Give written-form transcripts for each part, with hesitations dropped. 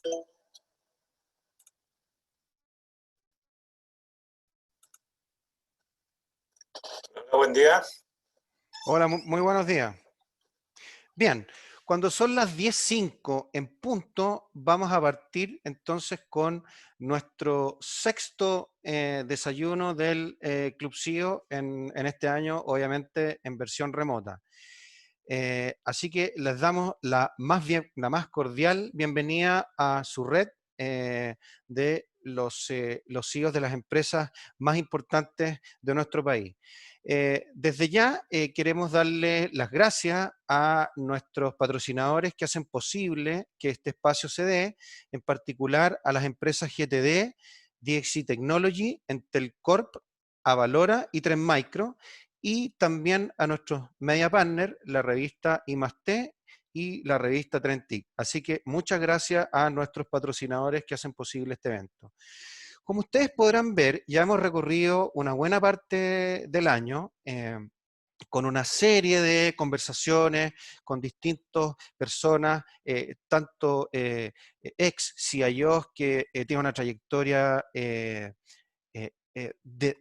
Hola, buen día. Hola, muy buenos días. Bien, cuando son las 10:05 en punto, vamos a partir entonces con nuestro sexto desayuno del Club CEO en este año, obviamente en versión remota. Así que les damos la más cordial bienvenida a su red de los CEOs de las empresas más importantes de nuestro país. Desde ya queremos darle las gracias a nuestros patrocinadores que hacen posible que este espacio se dé, en particular a las empresas GTD, DXC Technology, Entel Corp, Avalora y Tren Micro, y también a nuestros media partners, la revista I+T y la revista Trentic. Así que muchas gracias a nuestros patrocinadores que hacen posible este evento. Como ustedes podrán ver, ya hemos recorrido una buena parte del año con una serie de conversaciones con distintas personas, tanto ex CIOs que tienen una trayectoria de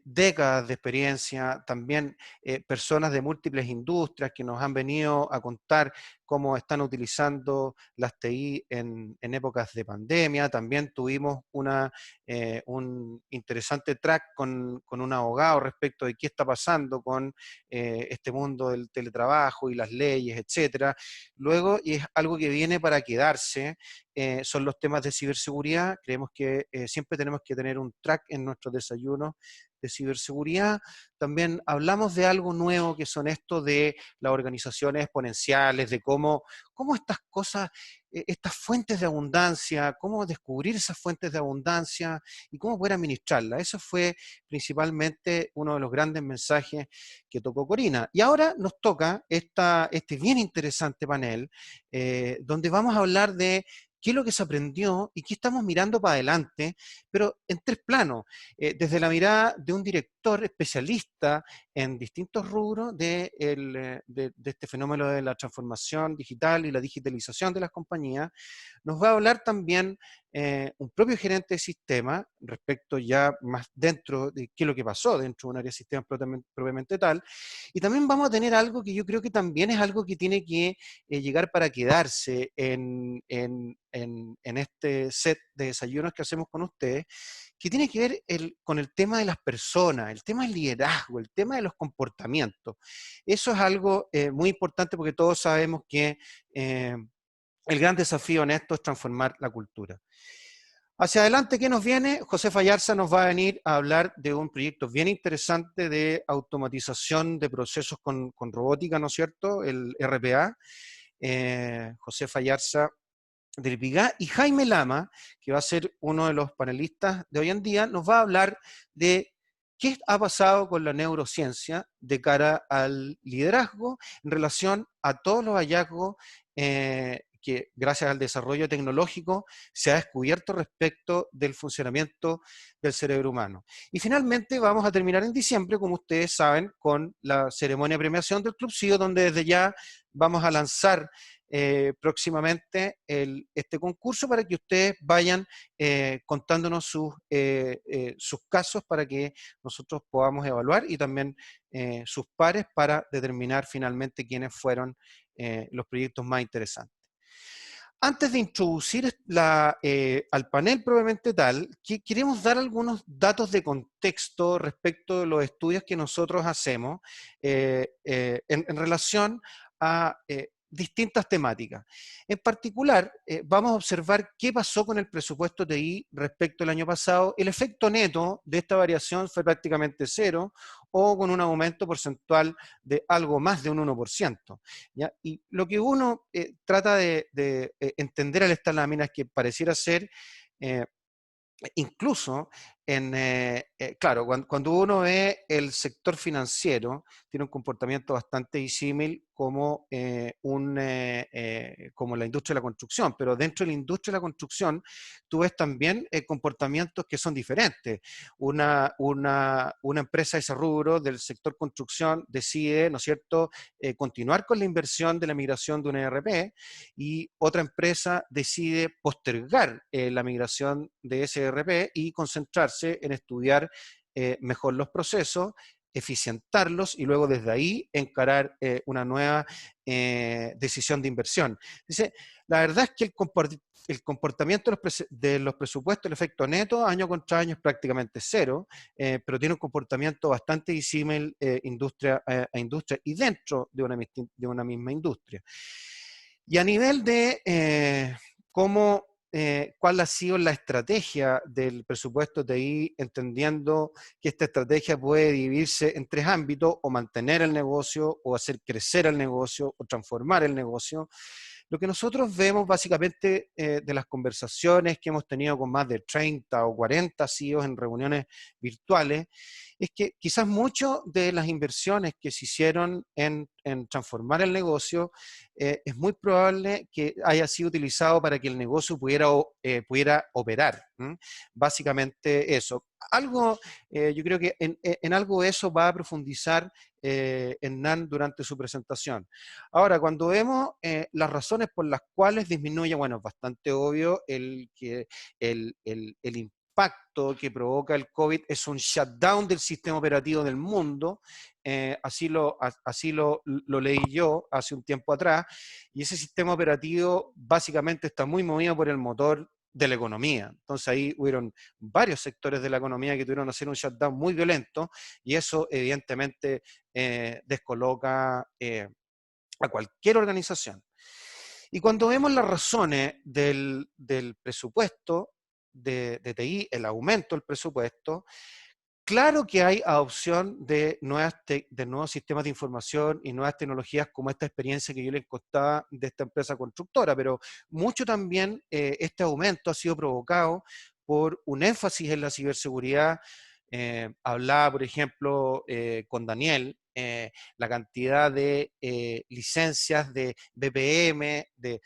décadas de experiencia, también personas de múltiples industrias que nos han venido a contar cómo están utilizando las TI en épocas de pandemia. También tuvimos un interesante track con un abogado respecto de qué está pasando con este mundo del teletrabajo y las leyes, etcétera. Luego, y es algo que viene para quedarse, son los temas de ciberseguridad. Creemos que siempre tenemos que tener un track en nuestros desayunos de ciberseguridad. También hablamos de algo nuevo que son esto de las organizaciones exponenciales, de cómo estas cosas, estas fuentes de abundancia, cómo descubrir esas fuentes de abundancia y cómo poder administrarlas. Eso fue principalmente uno de los grandes mensajes que tocó Corina. Y ahora nos toca este bien interesante panel, donde vamos a hablar de qué es lo que se aprendió y qué estamos mirando para adelante, pero en tres planos, desde la mirada de un director especialista en distintos rubros de este fenómeno de la transformación digital y la digitalización de las compañías. Nos va a hablar también un propio gerente de sistema respecto ya más dentro de qué es lo que pasó dentro de un área de sistemas propiamente tal. Y también vamos a tener algo que yo creo que también es algo que tiene que llegar para quedarse en este set de desayunos que hacemos con ustedes, que tiene que ver con el tema de las personas, el tema del liderazgo, el tema de los comportamientos. Eso es algo muy importante porque todos sabemos que el gran desafío en esto es transformar la cultura. Hacia adelante, ¿qué nos viene? José Fallarza nos va a venir a hablar de un proyecto bien interesante de automatización de procesos con robótica, ¿no es cierto? El RPA. José Fallarza del PIGA, y Jaime Lama, que va a ser uno de los panelistas de hoy en día, nos va a hablar de qué ha pasado con la neurociencia de cara al liderazgo en relación a todos los hallazgos que gracias al desarrollo tecnológico se ha descubierto respecto del funcionamiento del cerebro humano. Y finalmente vamos a terminar en diciembre, como ustedes saben, con la ceremonia de premiación del Club CEO, donde desde ya vamos a lanzar próximamente este concurso para que ustedes vayan contándonos sus casos para que nosotros podamos evaluar y también sus pares para determinar finalmente quiénes fueron los proyectos más interesantes. Antes de introducir al panel propiamente tal, queremos dar algunos datos de contexto respecto de los estudios que nosotros hacemos en relación a distintas temáticas. En particular, vamos a observar qué pasó con el presupuesto TI respecto al año pasado. El efecto neto de esta variación fue prácticamente cero o con un aumento porcentual de algo más de un 1%. ¿Ya? Y lo que uno trata de entender al estar láminas es que pareciera ser incluso claro, cuando uno ve el sector financiero, tiene un comportamiento bastante disímil como, como la industria de la construcción, pero dentro de la industria de la construcción tú ves también comportamientos que son diferentes. Una empresa de ese rubro del sector construcción decide, ¿no es cierto?, continuar con la inversión de la migración de un ERP, y otra empresa decide postergar la migración de ese ERP y concentrarse en estudiar mejor los procesos, eficientarlos y luego desde ahí encarar una nueva decisión de inversión. Dice, la verdad es que el comportamiento de los presupuestos, el efecto neto, año contra año es prácticamente cero, pero tiene un comportamiento bastante disímil industria a industria y dentro de una misma industria. Y a nivel de cuál ha sido la estrategia del presupuesto TI, entendiendo que esta estrategia puede dividirse en tres ámbitos: o mantener el negocio, o hacer crecer el negocio, o transformar el negocio. Lo que nosotros vemos básicamente de las conversaciones que hemos tenido con más de 30 o 40 CEOs en reuniones virtuales, es que quizás muchas de las inversiones que se hicieron en transformar el negocio es muy probable que haya sido utilizado para que el negocio pudiera operar. Básicamente eso. Yo creo que en algo eso va a profundizar Hernán durante su presentación. Ahora, cuando vemos las razones por las cuales disminuye, bueno, es bastante obvio que el impacto que provoca el COVID es un shutdown del sistema operativo del mundo. Así lo leí yo hace un tiempo atrás, y ese sistema operativo básicamente está muy movido por el motor de la economía. Entonces ahí hubieron varios sectores de la economía que tuvieron que hacer un shutdown muy violento, y eso evidentemente descoloca a cualquier organización. Y cuando vemos las razones del presupuesto de TI, el aumento del presupuesto, claro que hay adopción de nuevos sistemas de información y nuevas tecnologías, como esta experiencia que yo les contaba de esta empresa constructora, pero mucho también este aumento ha sido provocado por un énfasis en la ciberseguridad. Hablaba, por ejemplo, con Daniel, la cantidad de licencias de VPN, de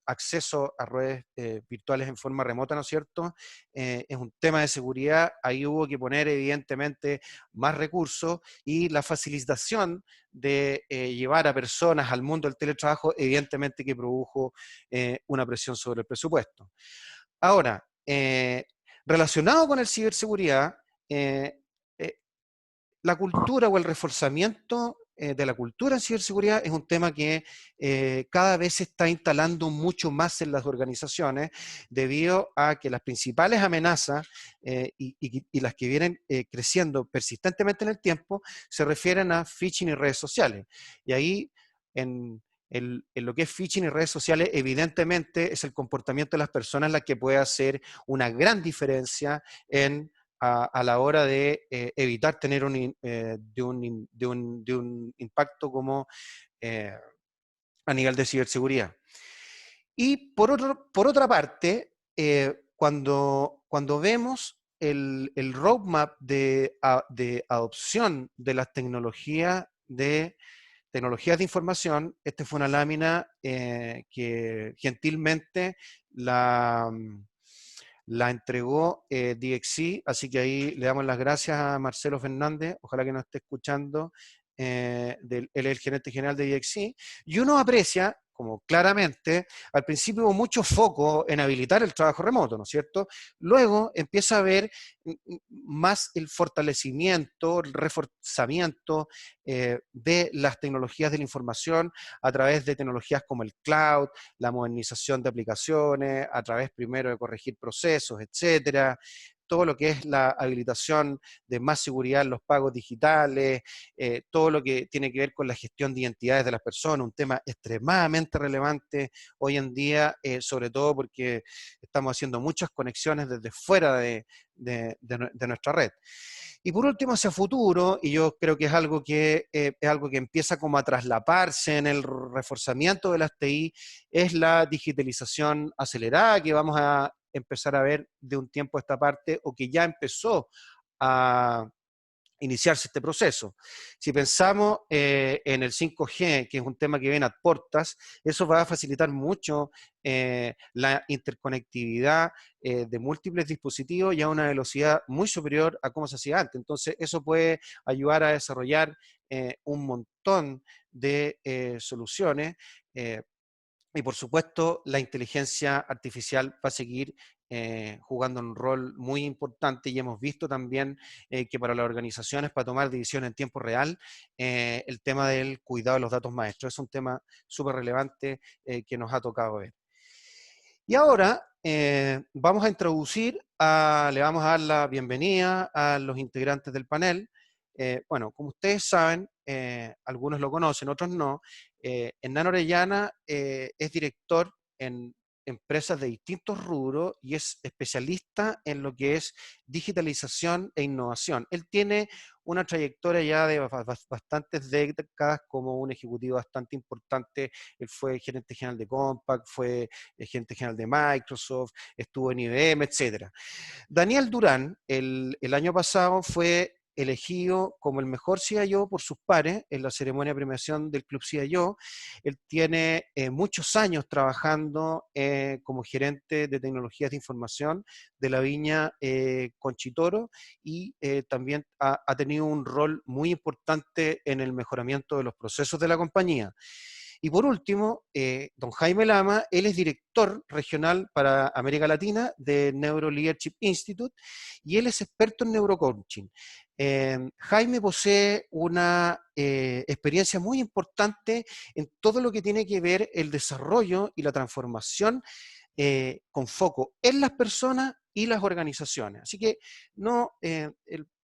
acceso a redes virtuales en forma remota, ¿no es cierto? Es un tema de seguridad. Ahí hubo que poner evidentemente más recursos, y la facilitación de llevar a personas al mundo del teletrabajo evidentemente que produjo una presión sobre el presupuesto. Ahora, relacionado con el ciberseguridad, eh, eh, la cultura o el reforzamiento de la cultura en ciberseguridad es un tema que cada vez se está instalando mucho más en las organizaciones, debido a que las principales amenazas y las que vienen creciendo persistentemente en el tiempo se refieren a phishing y redes sociales. Y ahí, en lo que es phishing y redes sociales, evidentemente es el comportamiento de las personas la que puede hacer una gran diferencia a la hora de evitar tener de un impacto como eh, a nivel de ciberseguridad. Y por otra parte, cuando vemos el roadmap de adopción de las tecnologías de información, esta fue una lámina que gentilmente la entregó DXC, así que ahí le damos las gracias a Marcelo Fernández, ojalá que nos esté escuchando, él es el gerente general de DXC, y uno aprecia, como claramente, al principio hubo mucho foco en habilitar el trabajo remoto, ¿no es cierto? Luego empieza a haber más el fortalecimiento, el reforzamiento de las tecnologías de la información a través de tecnologías como el cloud, la modernización de aplicaciones, a través primero de corregir procesos, etcétera, todo lo que es la habilitación de más seguridad en los pagos digitales, todo lo que tiene que ver con la gestión de identidades de las personas, un tema extremadamente relevante hoy en día, sobre todo porque estamos haciendo muchas conexiones desde fuera de nuestra red. Y por último, hacia futuro, y yo creo que es algo que empieza como a traslaparse en el reforzamiento de las TI, es la digitalización acelerada que vamos a empezar a ver de un tiempo a esta parte o que ya empezó a iniciarse este proceso. Si pensamos en el 5G, que es un tema que viene a portas, eso va a facilitar mucho la interconectividad de múltiples dispositivos y a una velocidad muy superior a cómo se hacía antes. Entonces, eso puede ayudar a desarrollar un montón de soluciones. Y por supuesto, la inteligencia artificial va a seguir jugando un rol muy importante y hemos visto también que para las organizaciones, para tomar decisiones en tiempo real, el tema del cuidado de los datos maestros es un tema súper relevante que nos ha tocado ver. Y ahora vamos a introducir, le vamos a dar la bienvenida a los integrantes del panel. Bueno, como ustedes saben, algunos lo conocen, otros no, Hernán Orellana es director en empresas de distintos rubros y es especialista en lo que es digitalización e innovación. Él tiene una trayectoria ya de bastantes décadas como un ejecutivo bastante importante. Él fue gerente general de Compaq, fue gerente general de Microsoft, estuvo en IBM, etcétera. Daniel Durán, el año pasado fue elegido como el mejor CIO por sus pares en la ceremonia de premiación del Club CIO. Él tiene muchos años trabajando como gerente de tecnologías de información de la viña Conchitoro y también ha tenido un rol muy importante en el mejoramiento de los procesos de la compañía. Y por último, don Jaime Lama, él es director regional para América Latina de Neuro Leadership Institute y él es experto en neurocoaching. Jaime posee una experiencia muy importante en todo lo que tiene que ver el desarrollo y la transformación con foco en las personas y las organizaciones. Así que no, ellos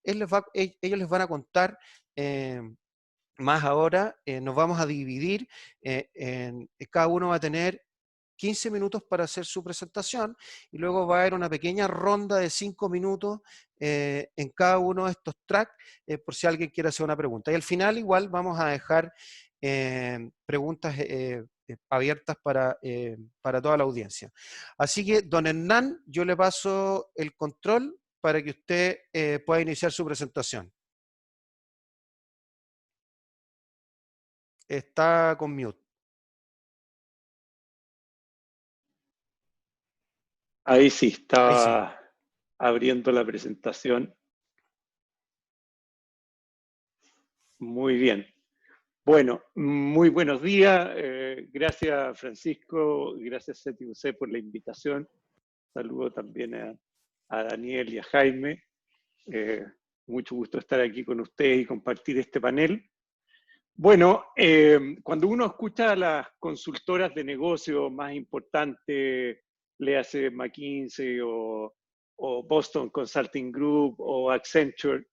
les van a contar más ahora, nos vamos a dividir, cada uno va a tener 15 minutos para hacer su presentación y luego va a haber una pequeña ronda de 5 minutos en cada uno de estos tracks por si alguien quiere hacer una pregunta. Y al final igual vamos a dejar preguntas abiertas para toda la audiencia. Así que, don Hernán, yo le paso el control para que usted pueda iniciar su presentación. Está con mute. Ahí sí, Ahí sí. estaba abriendo la presentación. Muy bien. Bueno, muy buenos días. Gracias, Francisco. Gracias, CTUC, por la invitación. Saludo también a Daniel y a Jaime. Mucho gusto estar aquí con ustedes y compartir este panel. Bueno, cuando uno escucha a las consultoras de negocio más importantes, le hace McKinsey o Boston Consulting Group o Accenture,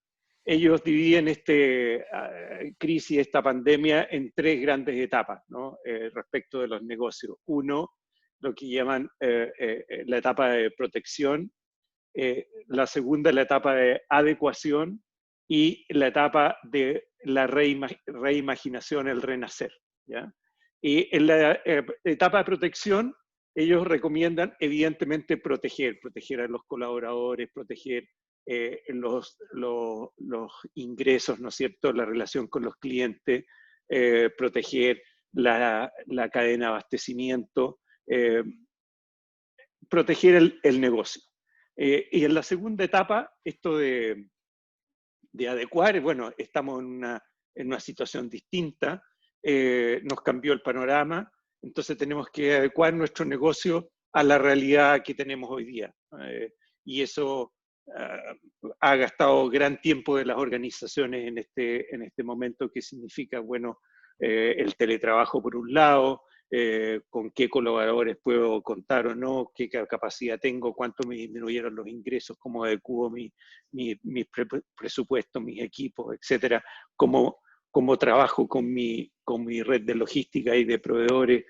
ellos dividen crisis, esta pandemia, en tres grandes etapas, ¿no? Respecto de los negocios. Uno, lo que llaman la etapa de protección. La segunda, la etapa de adecuación. Y la etapa de la reimaginación, el renacer, ¿ya? Y en la etapa de protección, ellos recomiendan, evidentemente, proteger a los colaboradores, proteger los ingresos, ¿no es cierto?, la relación con los clientes, proteger la cadena de abastecimiento, proteger el negocio. Y en la segunda etapa, esto de adecuar, bueno, estamos en una situación distinta, nos cambió el panorama, entonces tenemos que adecuar nuestro negocio a la realidad que tenemos hoy día. Y eso ha gastado gran tiempo de las organizaciones en este momento, que significa, bueno, el teletrabajo por un lado, con qué colaboradores puedo contar o no, qué capacidad tengo, cuánto me disminuyeron los ingresos, cómo adecuo mis presupuestos, mis equipos, etcétera, cómo trabajo con mi red de logística y de proveedores,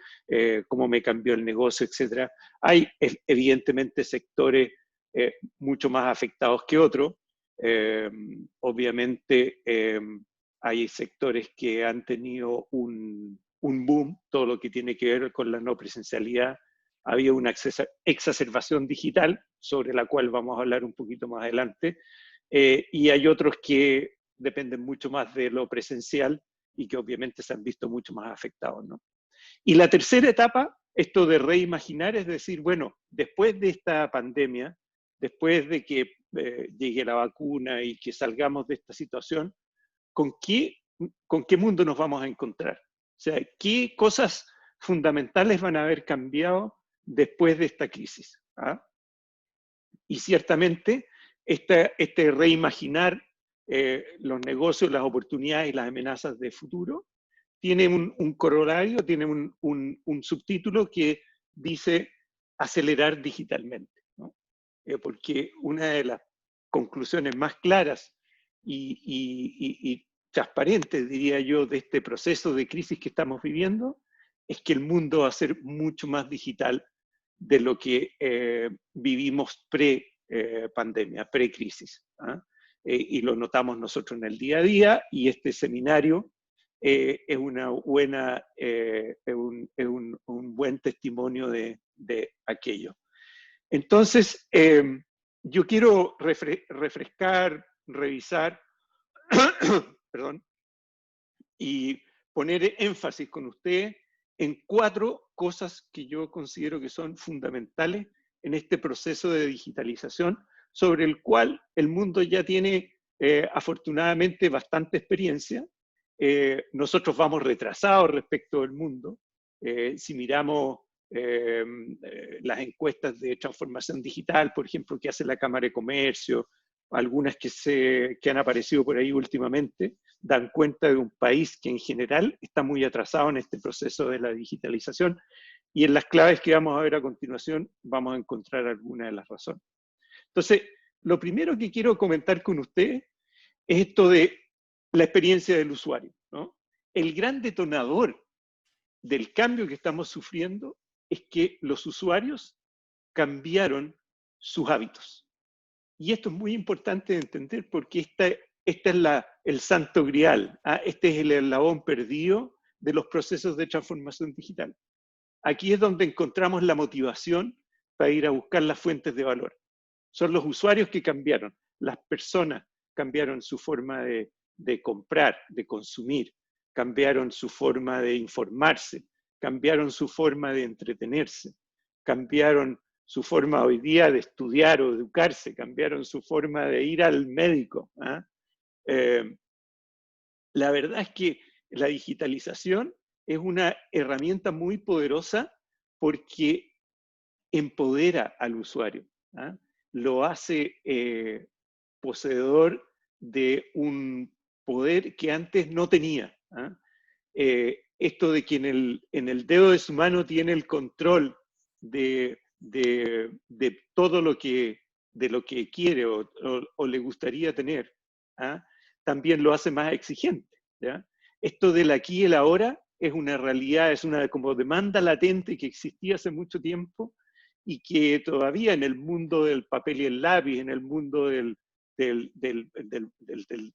cómo me cambió el negocio, etcétera. Hay evidentemente sectores mucho más afectados que otros. Obviamente hay sectores que han tenido un boom, todo lo que tiene que ver con la no presencialidad. había una exacerbación digital, sobre la cual vamos a hablar un poquito más adelante, y hay otros que dependen mucho más de lo presencial y que obviamente se han visto mucho más afectados, ¿no? Y la tercera etapa, esto de reimaginar, es decir, bueno, después de esta pandemia, después de que llegue la vacuna y que salgamos de esta situación, ¿con qué mundo nos vamos a encontrar? O sea, ¿qué cosas fundamentales van a haber cambiado después de esta crisis? ¿Ah? Y ciertamente, este reimaginar los negocios, las oportunidades y las amenazas de futuro, tiene un corolario, tiene un subtítulo que dice acelerar digitalmente, ¿no? Porque una de las conclusiones más claras y transparentes, diría yo, de este proceso de crisis que estamos viviendo, es que el mundo va a ser mucho más digital de lo que vivimos pre-pandemia, pre-crisis. ¿Ah? Y lo notamos nosotros en el día a día, y este seminario es un buen testimonio de aquello. Entonces, yo quiero refrescar, revisar, perdón, y poner énfasis con usted en 4 cosas que yo considero que son fundamentales en este proceso de digitalización, sobre el cual el mundo ya tiene afortunadamente bastante experiencia. Nosotros vamos retrasados respecto del mundo. Si miramos las encuestas de transformación digital, por ejemplo, que hace la Cámara de Comercio, algunas que han aparecido por ahí últimamente, dan cuenta de un país que en general está muy atrasado en este proceso de la digitalización, y en las claves que vamos a ver a continuación vamos a encontrar algunas de las razones. Entonces, lo primero que quiero comentar con usted es esto de la experiencia del usuario, ¿no? El gran detonador del cambio que estamos sufriendo es que los usuarios cambiaron sus hábitos. Y esto es muy importante de entender, porque esta es el santo grial, ¿ah? Este es el eslabón perdido de los procesos de transformación digital. Aquí es donde encontramos la motivación para ir a buscar las fuentes de valor. Son los usuarios que cambiaron, las personas cambiaron su forma de comprar, de consumir, cambiaron su forma de informarse, cambiaron su forma de entretenerse, cambiaron su forma hoy día de estudiar o educarse, cambiaron su forma de ir al médico. ¿Ah? La verdad es que la digitalización es una herramienta muy poderosa porque empodera al usuario. ¿Ah? Lo hace poseedor de un poder que antes no tenía. ¿Ah? Esto de que en el dedo de su mano tiene el control de todo lo que quiere o le gustaría tener, ¿ah? También lo hace más exigente. ¿Ya? Esto del aquí y el ahora es una realidad, es una como demanda latente que existía hace mucho tiempo, y que todavía en el mundo del papel y el lápiz, en el mundo de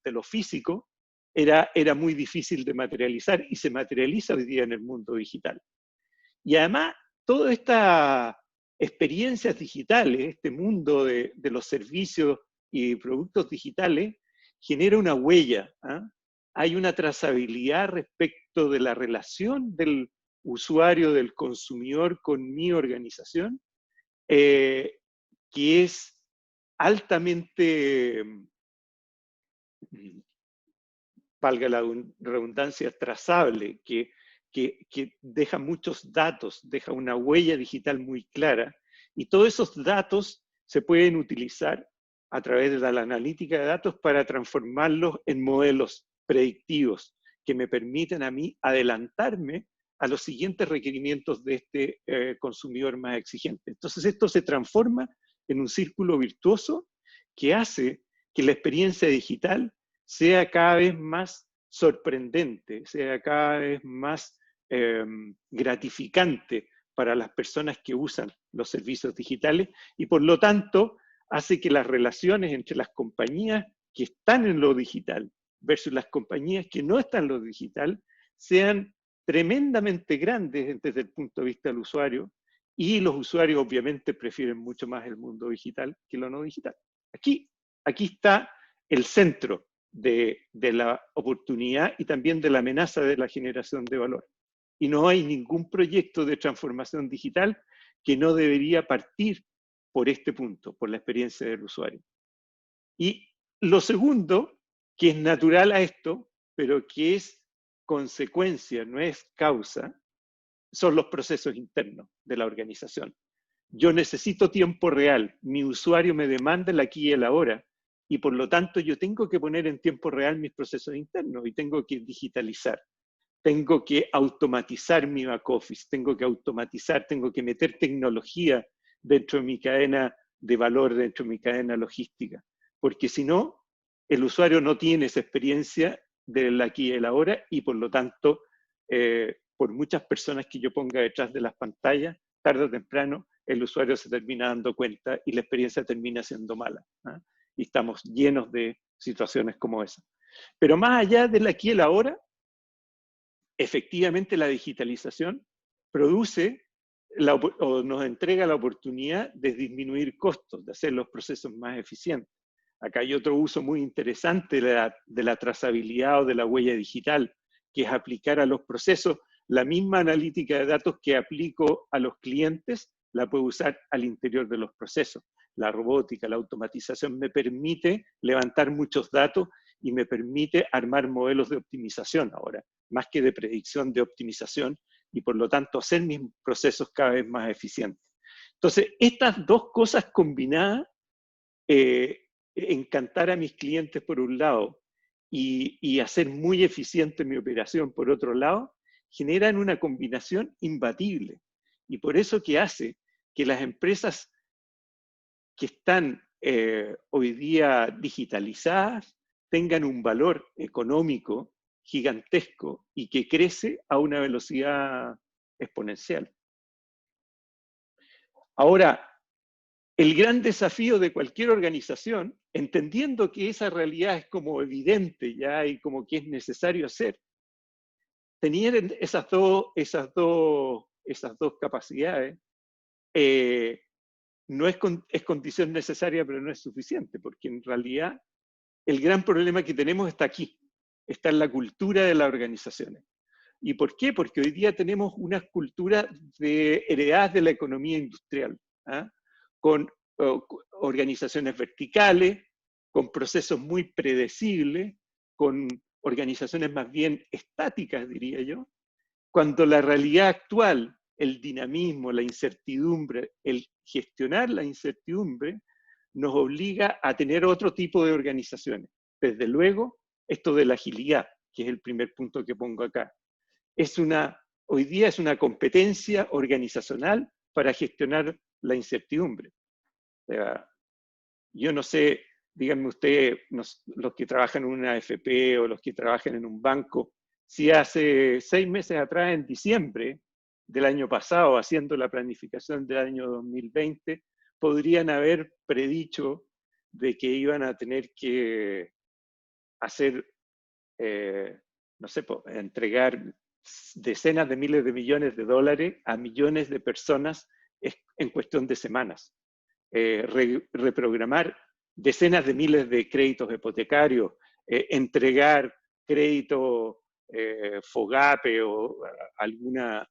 lo físico, era muy difícil de materializar, y se materializa hoy día en el mundo digital. Y además, todas estas experiencias digitales, este mundo de los servicios y productos digitales, genera una huella. ¿Ah? Hay una trazabilidad respecto de la relación del usuario, del consumidor con mi organización, que es altamente, valga la redundancia, trazable, que deja muchos datos, deja una huella digital muy clara, y todos esos datos se pueden utilizar a través de la analítica de datos para transformarlos en modelos predictivos que me permiten a mí adelantarme a los siguientes requerimientos de este consumidor más exigente. Entonces esto se transforma en un círculo virtuoso que hace que la experiencia digital sea cada vez más sorprendente, sea cada vez más gratificante para las personas que usan los servicios digitales, y por lo tanto hace que las relaciones entre las compañías que están en lo digital versus las compañías que no están en lo digital sean tremendamente grandes desde el punto de vista del usuario, y los usuarios obviamente prefieren mucho más el mundo digital que lo no digital. Aquí está el centro de la oportunidad y también de la amenaza de la generación de valor. Y no hay ningún proyecto de transformación digital que no debería partir por este punto, por la experiencia del usuario. Y lo segundo, que es natural a esto, pero que es consecuencia, no es causa, son los procesos internos de la organización. Yo necesito tiempo real, mi usuario me demanda el aquí y el ahora, y por lo tanto yo tengo que poner en tiempo real mis procesos internos y tengo que digitalizar, tengo que automatizar mi back office, tengo que meter tecnología dentro de mi cadena de valor, dentro de mi cadena logística, porque si no, el usuario no tiene esa experiencia del aquí y el ahora y por lo tanto, por muchas personas que yo ponga detrás de las pantallas, tarde o temprano, el usuario se termina dando cuenta y la experiencia termina siendo mala. ¿eh? Y estamos llenos de situaciones como esa. Pero más allá del aquí y el ahora, efectivamente la digitalización produce o nos entrega la oportunidad de disminuir costos, de hacer los procesos más eficientes. Acá hay otro uso muy interesante de la trazabilidad o de la huella digital, que es aplicar a los procesos la misma analítica de datos que aplico a los clientes, la puedo usar al interior de los procesos. La robótica, la automatización me permite levantar muchos datos y me permite armar modelos de optimización ahora, más que de predicción, de optimización, y por lo tanto hacer mis procesos cada vez más eficientes. Entonces, estas dos cosas combinadas, encantar a mis clientes por un lado y hacer muy eficiente mi operación por otro lado, generan una combinación imbatible. Y por eso que hace que las empresas que están hoy día digitalizadas tengan un valor económico gigantesco y que crece a una velocidad exponencial. Ahora, el gran desafío de cualquier organización, entendiendo que esa realidad es como evidente ya y como que es necesario hacer, tener esas dos capacidades no es condición necesaria, pero no es suficiente, porque en realidad el gran problema que tenemos está aquí, está en la cultura de las organizaciones. ¿Y por qué? Porque hoy día tenemos unas culturas heredadas de la economía industrial, ¿ah? Con organizaciones verticales, con procesos muy predecibles, con organizaciones más bien estáticas, diría yo, cuando la realidad actual, el dinamismo, la incertidumbre, el gestionar la incertidumbre, nos obliga a tener otro tipo de organizaciones. Desde luego, esto de la agilidad, que es el primer punto que pongo acá, hoy día es una competencia organizacional para gestionar la incertidumbre. O sea, yo no sé, díganme ustedes, los que trabajan en una AFP o los que trabajan en un banco, si hace 6 meses atrás, en diciembre del año pasado, haciendo la planificación del año 2020, podrían haber predicho de que iban a tener que hacer, no sé, entregar decenas de miles de millones de dólares a millones de personas en cuestión de semanas. Reprogramar decenas de miles de créditos hipotecarios, entregar crédito FOGAPE o alguna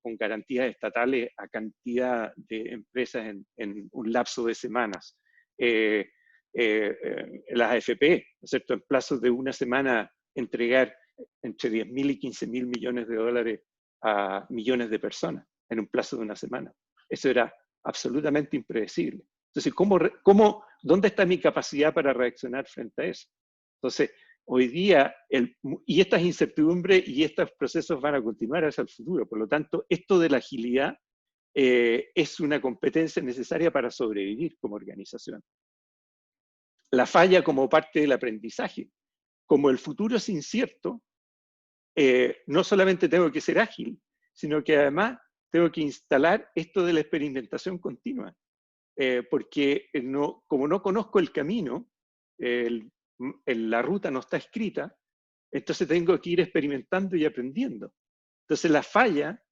con garantías estatales a cantidad de empresas en un lapso de semanas. Las AFP, ¿no es cierto?, en plazos de una semana entregar entre 10.000 y 15.000 millones de dólares a millones de personas en un plazo de una semana. Eso era absolutamente impredecible. Entonces, ¿dónde está mi capacidad para reaccionar frente a eso? Entonces, hoy día, y estas incertidumbres y estos procesos van a continuar hacia el futuro. Por lo tanto, esto de la agilidad es una competencia necesaria para sobrevivir como organización. La falla como parte del aprendizaje. Como el futuro es incierto, no solamente tengo que ser ágil, sino que además tengo que instalar esto de la experimentación continua. Porque como no conozco el camino, la ruta no está escrita, entonces tengo que ir experimentando y aprendiendo. Entonces la falla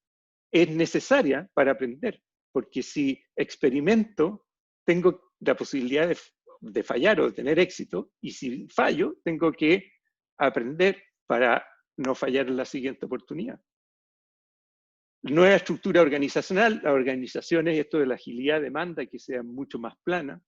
es necesaria para aprender. porque si experimento, tengo la posibilidad de fallar o de tener éxito, y si fallo, tengo que aprender para no fallar en la siguiente oportunidad. Nueva estructura organizacional, las organizaciones, esto de la agilidad demanda que sea mucho más plana,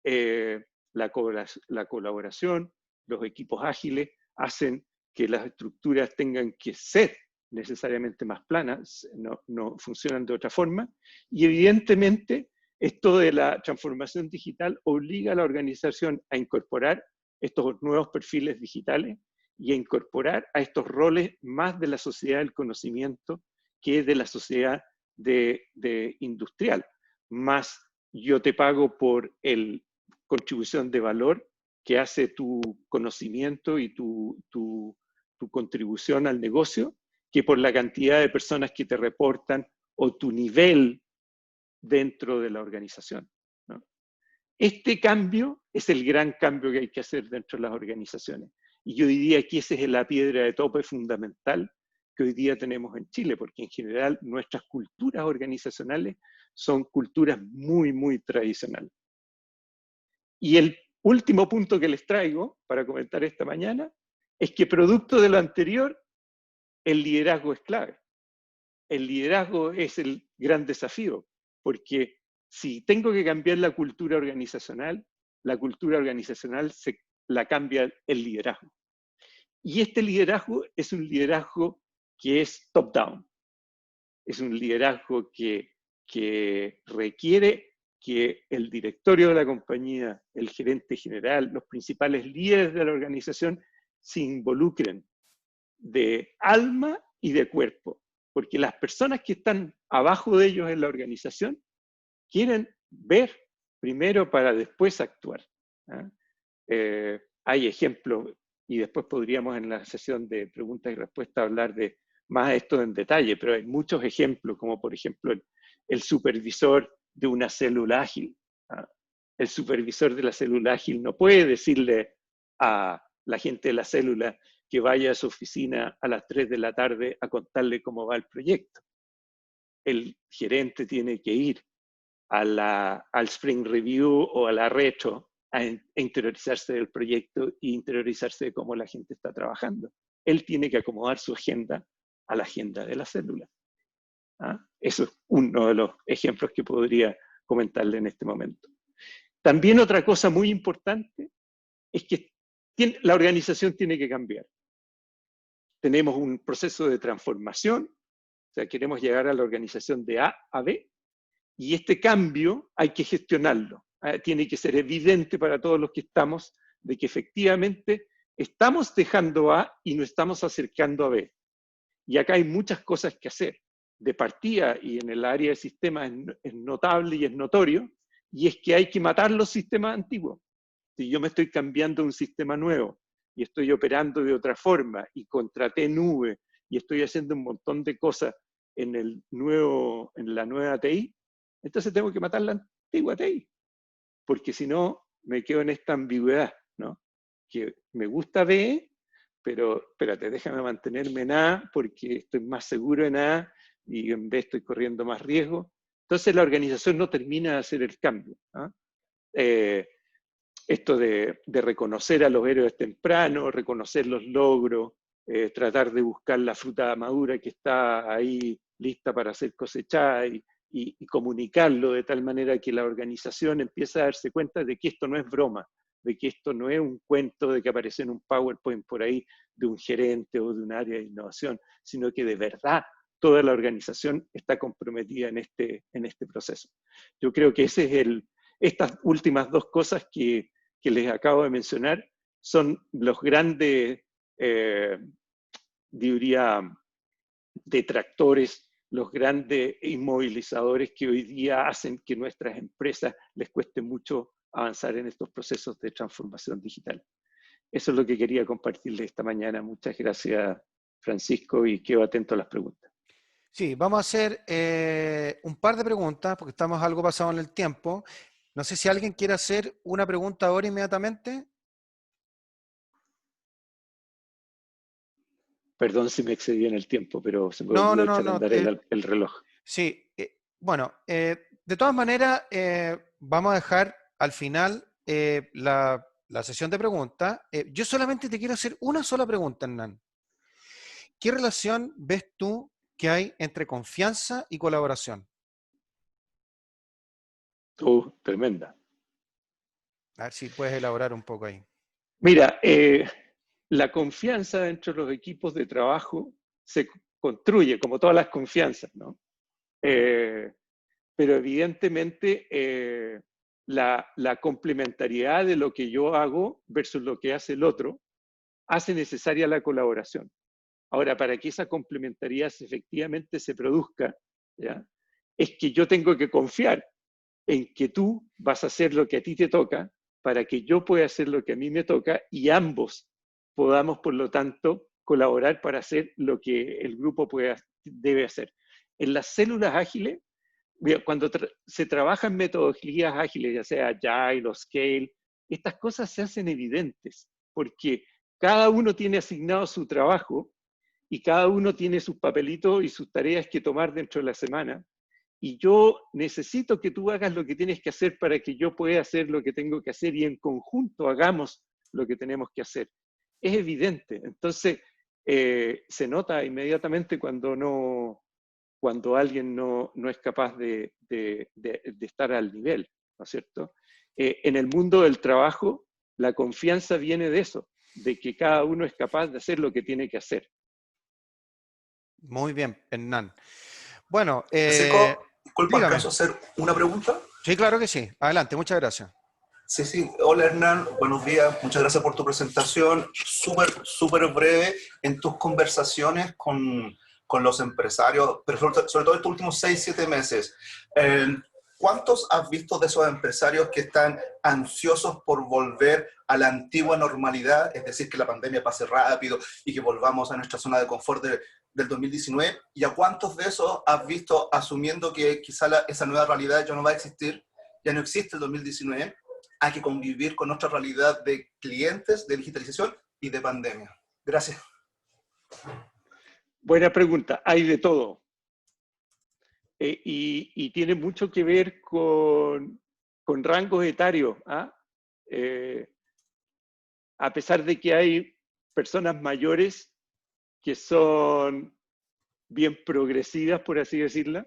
la colaboración, los equipos ágiles hacen que las estructuras tengan que ser necesariamente más planas, no funcionan de otra forma, y evidentemente esto de la transformación digital obliga a la organización a incorporar estos nuevos perfiles digitales y a incorporar a estos roles más de la sociedad del conocimiento que de la sociedad industrial. Más yo te pago por la contribución de valor que hace tu conocimiento y tu contribución al negocio, que por la cantidad de personas que te reportan o tu nivel dentro de la organización, ¿no? Este cambio es el gran cambio que hay que hacer dentro de las organizaciones. Y yo diría que esa es la piedra de tope fundamental que hoy día tenemos en Chile, porque en general nuestras culturas organizacionales son culturas muy, muy tradicionales. Y el último punto que les traigo para comentar esta mañana es que producto de lo anterior, el liderazgo es clave. El liderazgo es el gran desafío, porque si tengo que cambiar la cultura organizacional la cambia el liderazgo. Y este liderazgo es un liderazgo que es top-down. Es un liderazgo que requiere que el directorio de la compañía, el gerente general, los principales líderes de la organización se involucren de alma y de cuerpo, porque las personas que están abajo de ellos en la organización quieren ver primero para después actuar. ¿Ah? Hay ejemplos, y después podríamos en la sesión de preguntas y respuestas hablar de más esto en detalle, pero hay muchos ejemplos, como por ejemplo el supervisor de una célula ágil. ¿Ah? El supervisor de la célula ágil no puede decirle a la gente de la célula que vaya a su oficina a las 3 de la tarde a contarle cómo va el proyecto. El gerente tiene que ir al Spring Review o a la retro a interiorizarse del proyecto e interiorizarse de cómo la gente está trabajando. Él tiene que acomodar su agenda a la agenda de la célula. ¿Ah? Eso es uno de los ejemplos que podría comentarle en este momento. También otra cosa muy importante es que la organización tiene que cambiar. Tenemos un proceso de transformación, o sea, queremos llegar a la organización de A a B, y este cambio hay que gestionarlo. Tiene que ser evidente para todos los que estamos de que efectivamente estamos dejando A y nos estamos acercando a B. Y acá hay muchas cosas que hacer. De partida, y en el área de sistemas es notable y es notorio, y es que hay que matar los sistemas antiguos. Si yo me estoy cambiando a un sistema nuevo y estoy operando de otra forma y contraté nube y estoy haciendo un montón de cosas en la nueva TI, entonces tengo que matar la antigua TI, porque si no me quedo en esta ambigüedad, ¿no? Que me gusta B, pero espérate, déjame mantenerme en A porque estoy más seguro en A y en B estoy corriendo más riesgo. Entonces la organización no termina de hacer el cambio. ¿Ah? Esto de reconocer a los héroes temprano, reconocer los logros, tratar de buscar la fruta madura que está ahí lista para ser cosechada y comunicarlo de tal manera que la organización empiece a darse cuenta de que esto no es broma, de que esto no es un cuento de que aparece en un PowerPoint por ahí de un gerente o de un área de innovación, sino que de verdad toda la organización está comprometida en este proceso. Yo creo que estas últimas dos cosas que les acabo de mencionar son los grandes, diría, detractores, los grandes inmovilizadores que hoy día hacen que nuestras empresas les cueste mucho avanzar en estos procesos de transformación digital. Eso es lo que quería compartirles esta mañana. Muchas gracias, Francisco, y quedo atento a las preguntas. Sí, vamos a hacer un par de preguntas porque estamos algo pasado en el tiempo. No sé si alguien quiere hacer una pregunta ahora inmediatamente. Perdón si me excedí en el tiempo, pero se me No, olvidó no, no, echar a no. andar el reloj. Sí, Bueno, de todas maneras, vamos a dejar al final la sesión de preguntas. Yo solamente te quiero hacer una sola pregunta, Hernán. ¿Qué relación ves tú que hay entre confianza y colaboración? Tremenda. A ver si puedes elaborar un poco ahí. Mira, la confianza dentro de los equipos de trabajo se construye, como todas las confianzas, ¿no? Eh, pero evidentemente la complementariedad de lo que yo hago versus lo que hace el otro hace necesaria la colaboración. Ahora, para que esa complementariedad efectivamente se produzca, ¿ya? Es que yo tengo que confiar en que tú vas a hacer lo que a ti te toca para que yo pueda hacer lo que a mí me toca y ambos podamos, por lo tanto, colaborar para hacer lo que el grupo debe hacer. En las células ágiles, cuando se trabajan metodologías ágiles, ya sea Agile o Scale, estas cosas se hacen evidentes, porque cada uno tiene asignado su trabajo y cada uno tiene sus papelitos y sus tareas que tomar dentro de la semana. Y yo necesito que tú hagas lo que tienes que hacer para que yo pueda hacer lo que tengo que hacer y en conjunto hagamos lo que tenemos que hacer. Es evidente. Entonces, se nota inmediatamente cuando alguien no es capaz de estar al nivel, ¿no es cierto? En el mundo del trabajo, la confianza viene de eso, de que cada uno es capaz de hacer lo que tiene que hacer. Muy bien, Hernán. Bueno, Francisco, disculpa, dígame. ¿acaso hacer una pregunta? Sí, claro que sí. Adelante, muchas gracias. Sí, sí. Hola Hernán, buenos días. Muchas gracias por tu presentación. Súper breve en tus conversaciones con los empresarios, pero sobre todo estos últimos 6, 7 meses. ¿Cuántos has visto de esos empresarios que están ansiosos por volver a la antigua normalidad? Es decir, que la pandemia pase rápido y que volvamos a nuestra zona de confort del 2019. ¿Y a cuántos de esos has visto asumiendo que quizá esa nueva realidad ya no va a existir? Ya no existe el 2019. Hay que convivir con nuestra realidad de clientes, de digitalización y de pandemia. Gracias. Buena pregunta. Hay de todo. Y tiene mucho que ver con rangos etarios. ¿Ah? A pesar de que hay personas mayores que son bien progresivas, por así decirlo,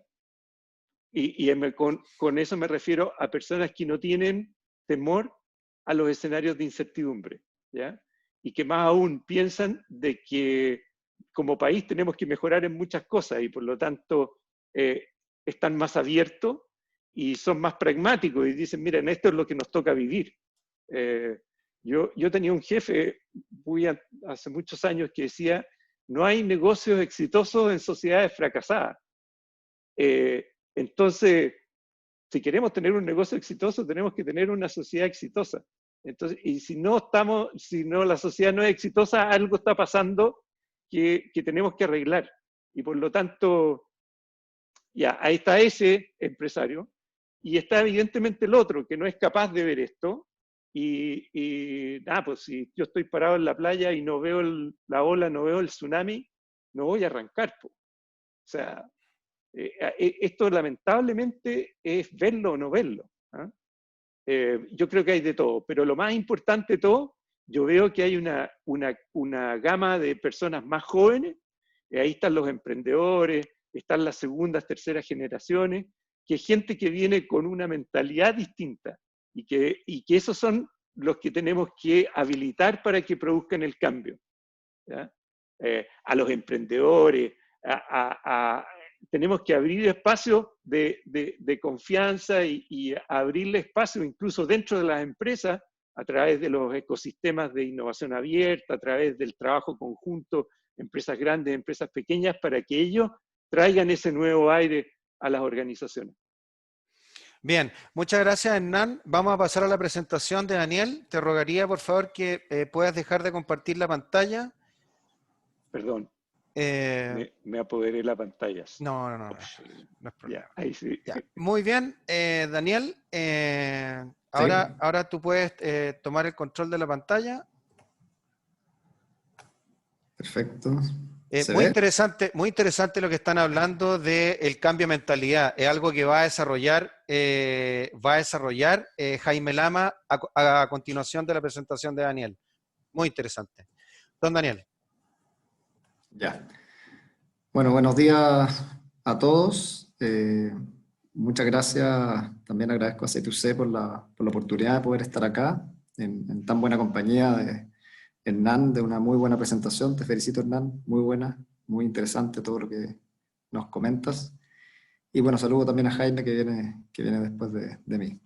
con eso me refiero a personas que no tienen temor a los escenarios de incertidumbre, ¿ya? Y que más aún piensan de que como país tenemos que mejorar en muchas cosas y por lo tanto están más abiertos y son más pragmáticos y dicen, miren, esto es lo que nos toca vivir. Yo tenía un jefe hace muchos años que decía, no hay negocios exitosos en sociedades fracasadas. Entonces, si queremos tener un negocio exitoso, tenemos que tener una sociedad exitosa. Entonces, y si no la sociedad no es exitosa, algo está pasando que tenemos que arreglar. Y por lo tanto, ya, ahí está ese empresario, y está evidentemente el otro, que no es capaz de ver esto, pues si yo estoy parado en la playa y no veo la ola, no veo el tsunami, no voy a arrancar. O sea, esto lamentablemente es verlo o no verlo. ¿Ah? Yo creo que hay de todo, pero lo más importante de todo, yo veo que hay una gama de personas más jóvenes, ahí están los emprendedores, están las segundas, terceras generaciones, que es gente que viene con una mentalidad distinta y que esos son los que tenemos que habilitar para que produzcan el cambio. ¿Ya? A los emprendedores, tenemos que abrir espacio de confianza y abrirle espacio incluso dentro de las empresas a través de los ecosistemas de innovación abierta, a través del trabajo conjunto, empresas grandes, empresas pequeñas, para que ellos traigan ese nuevo aire a las organizaciones. Bien, muchas gracias, Hernán. Vamos a pasar a la presentación de Daniel. Te rogaría, por favor, que puedas dejar de compartir la pantalla. Perdón, Eh, me apoderé de la pantalla. no es Ya, problema. ahí sí. Ya. Muy bien, Daniel. ¿Sí? Ahora tú puedes tomar el control de la pantalla. Perfecto. ¿Se ve? Muy interesante lo que están hablando del cambio de mentalidad. Es algo que va a desarrollar Jaime Lama a continuación de la presentación de Daniel. Muy interesante. Don Daniel. Ya. Bueno, buenos días a todos. Muchas gracias. También agradezco a C2C por la oportunidad de poder estar acá en tan buena compañía de Hernán, de una muy buena presentación. Te felicito, Hernán. Muy buena, muy interesante todo lo que nos comentas. Y bueno, saludo también a Jaime que viene después de mí.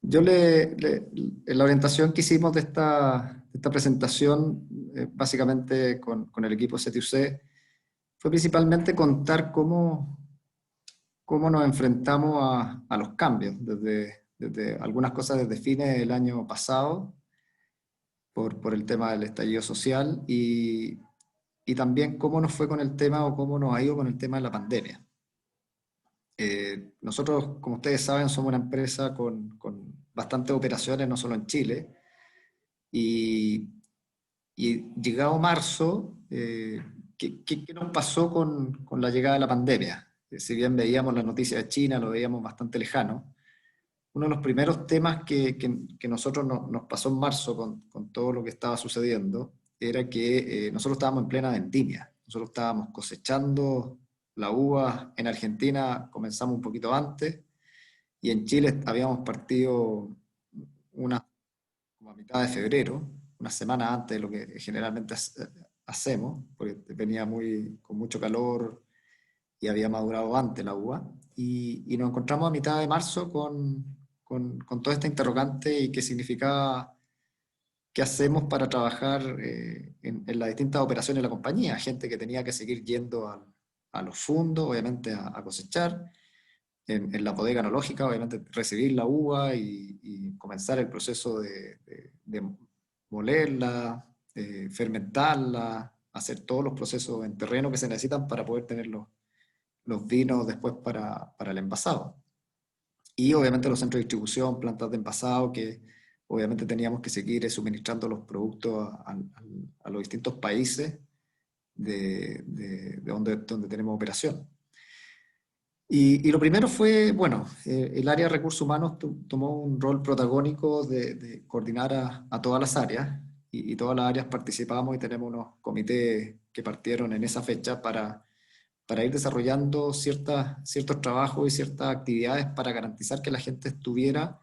Yo en la orientación que hicimos de esta presentación, básicamente con el equipo C2C, fue principalmente contar cómo nos enfrentamos a los cambios, desde algunas cosas desde fines del año pasado, por el tema del estallido social, y también cómo nos fue con el tema o cómo nos ha ido con el tema de la pandemia. Nosotros, como ustedes saben, somos una empresa con bastantes operaciones, no solo en Chile, y llegado marzo, ¿qué nos pasó con la llegada de la pandemia? Si bien veíamos las noticias de China, lo veíamos bastante lejano, uno de los primeros temas que nosotros nos pasó en marzo con todo lo que estaba sucediendo era que nosotros estábamos en plena vendimia. Nosotros estábamos cosechando la uva. En Argentina comenzamos un poquito antes y en Chile habíamos partido como a mitad de febrero, una semana antes de lo que generalmente hacemos, porque venía con mucho calor y había madurado antes la uva. Y nos encontramos a mitad de marzo con toda esta interrogante y qué significaba, qué hacemos para trabajar en las distintas operaciones de la compañía. Gente que tenía que seguir yendo a los fundos, obviamente a cosechar, en la bodega enológica, obviamente recibir la uva y comenzar el proceso de molerla, fermentarla, hacer todos los procesos en terreno que se necesitan para poder tener los vinos después para el envasado. Y obviamente los centros de distribución, plantas de envasado, que obviamente teníamos que seguir suministrando los productos a los distintos países de donde tenemos operación. Y lo primero fue, bueno, el área de recursos humanos tomó un rol protagónico de coordinar a todas las áreas, y todas las áreas participamos y tenemos unos comités que partieron en esa fecha para ir desarrollando ciertos trabajos y ciertas actividades para garantizar que la gente estuviera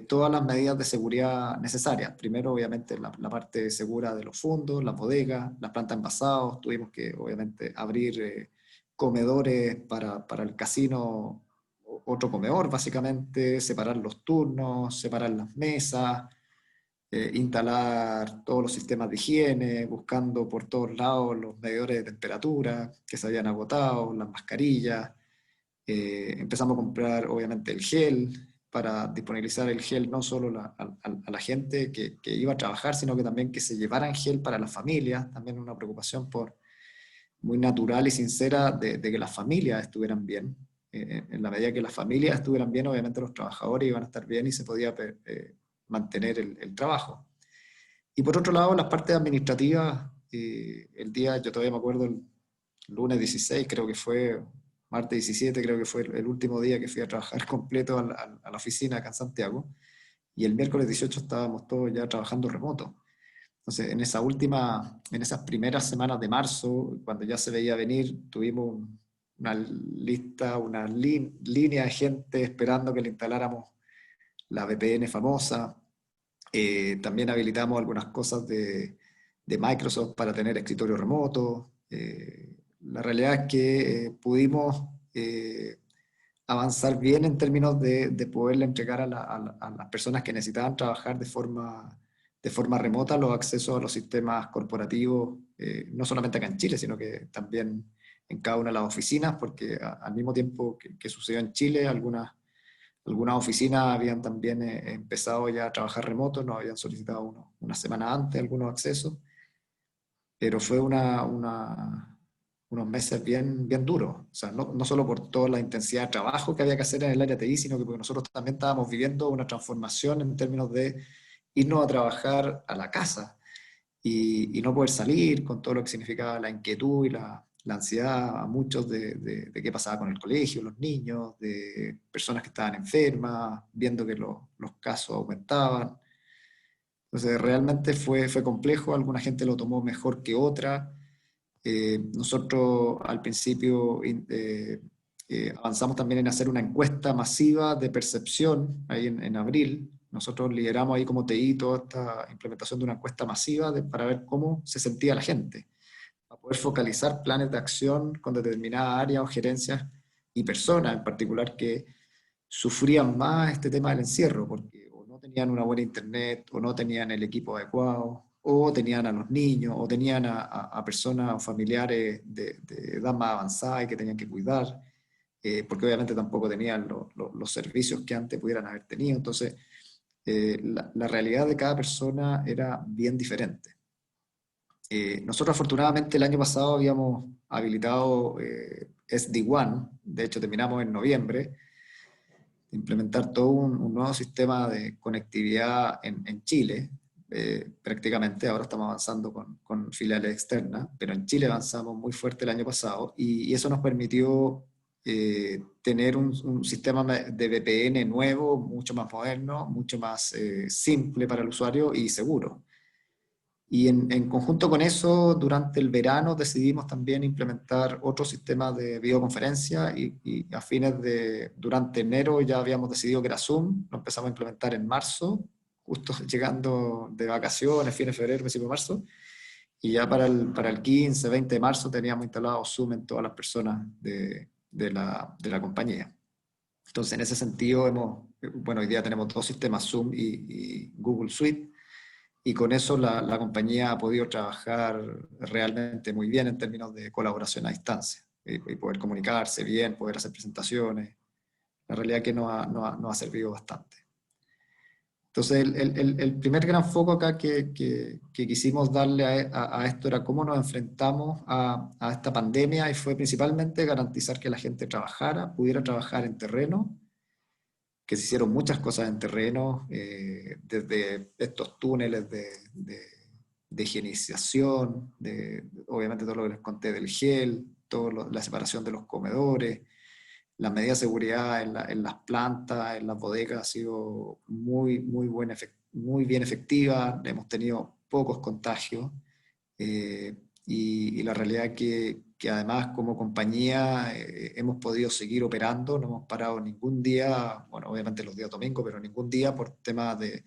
todas las medidas de seguridad necesarias. Primero, obviamente, la parte segura de los fondos, las bodegas, las plantas de envasados. Tuvimos que, obviamente, abrir comedores para el casino, otro comedor, básicamente, separar los turnos, separar las mesas, instalar todos los sistemas de higiene, buscando por todos lados los medidores de temperatura que se habían agotado, las mascarillas. Empezamos a comprar, obviamente, el gel, para disponibilizar el gel no solo a la gente que iba a trabajar, sino que también que se llevaran gel para las familias. También una preocupación muy natural y sincera de que las familias estuvieran bien. En la medida que las familias estuvieran bien, obviamente los trabajadores iban a estar bien y se podía mantener el trabajo. Y por otro lado, las partes administrativas, el día, yo todavía me acuerdo, el lunes 16, creo que fue, martes 17, creo que fue el último día que fui a trabajar completo a la oficina acá en Santiago, y el miércoles 18 estábamos todos ya trabajando remoto. Entonces, en esas primeras semanas de marzo, cuando ya se veía venir, tuvimos una lista, una línea de gente esperando que le instaláramos la VPN famosa. También habilitamos algunas cosas de Microsoft para tener escritorio remoto. La realidad es que pudimos avanzar bien en términos de poderle entregar a las personas que necesitaban trabajar de forma remota los accesos a los sistemas corporativos, no solamente acá en Chile, sino que también en cada una de las oficinas, porque al mismo tiempo que sucedió en Chile, algunas oficinas habían también empezado ya a trabajar remoto, nos habían solicitado una semana antes algunos accesos, pero fue unos meses bien duros. O sea, no solo por toda la intensidad de trabajo que había que hacer en el área TI, sino que porque nosotros también estábamos viviendo una transformación en términos de irnos a trabajar a la casa. y no poder salir con todo lo que significaba la inquietud y la ansiedad a muchos de qué pasaba con el colegio, los niños, de personas que estaban enfermas, viendo que los casos aumentaban. Entonces realmente fue complejo, alguna gente lo tomó mejor que otra. Nosotros al principio avanzamos también en hacer una encuesta masiva de percepción ahí en abril. Nosotros lideramos ahí como TI toda esta implementación de una encuesta masiva para ver cómo se sentía la gente, para poder focalizar planes de acción con determinadas áreas o gerencias y personas en particular que sufrían más este tema del encierro, porque o no tenían una buena internet, o no tenían el equipo adecuado, o tenían a los niños, o tenían a personas o familiares de edad más avanzada y que tenían que cuidar, porque obviamente tampoco tenían los servicios que antes pudieran haber tenido. Entonces, la realidad de cada persona era bien diferente. Nosotros afortunadamente el año pasado habíamos habilitado SD-WAN, de hecho terminamos en noviembre, implementar todo un nuevo sistema de conectividad en Chile. Prácticamente ahora estamos avanzando con filiales externas, pero en Chile avanzamos muy fuerte el año pasado y eso nos permitió tener un sistema de VPN nuevo, mucho más moderno, mucho más simple para el usuario y seguro. Y en conjunto con eso, durante el verano decidimos también implementar otro sistema de videoconferencia y durante enero ya habíamos decidido que era Zoom, lo empezamos a implementar en marzo, justo llegando de vacaciones, fines de febrero, principio de marzo, y ya para el 15, 20 de marzo teníamos instalado Zoom en todas las personas de la compañía. Entonces, en ese sentido, hoy día tenemos dos sistemas, Zoom y Google Suite, y con eso la compañía ha podido trabajar realmente muy bien en términos de colaboración a distancia, y poder comunicarse bien, poder hacer presentaciones. La realidad es que nos ha servido bastante. Entonces, el primer gran foco acá que quisimos darle a esto era cómo nos enfrentamos a esta pandemia, y fue principalmente garantizar que la gente pudiera trabajar en terreno, que se hicieron muchas cosas en terreno, desde estos túneles de higienización, obviamente todo lo que les conté del gel, la separación de los comedores, la medida de seguridad en las plantas, en las bodegas ha sido muy bien efectiva, hemos tenido pocos contagios, y la realidad es que además como compañía hemos podido seguir operando, no hemos parado ningún día, bueno, obviamente los días domingos, pero ningún día por temas de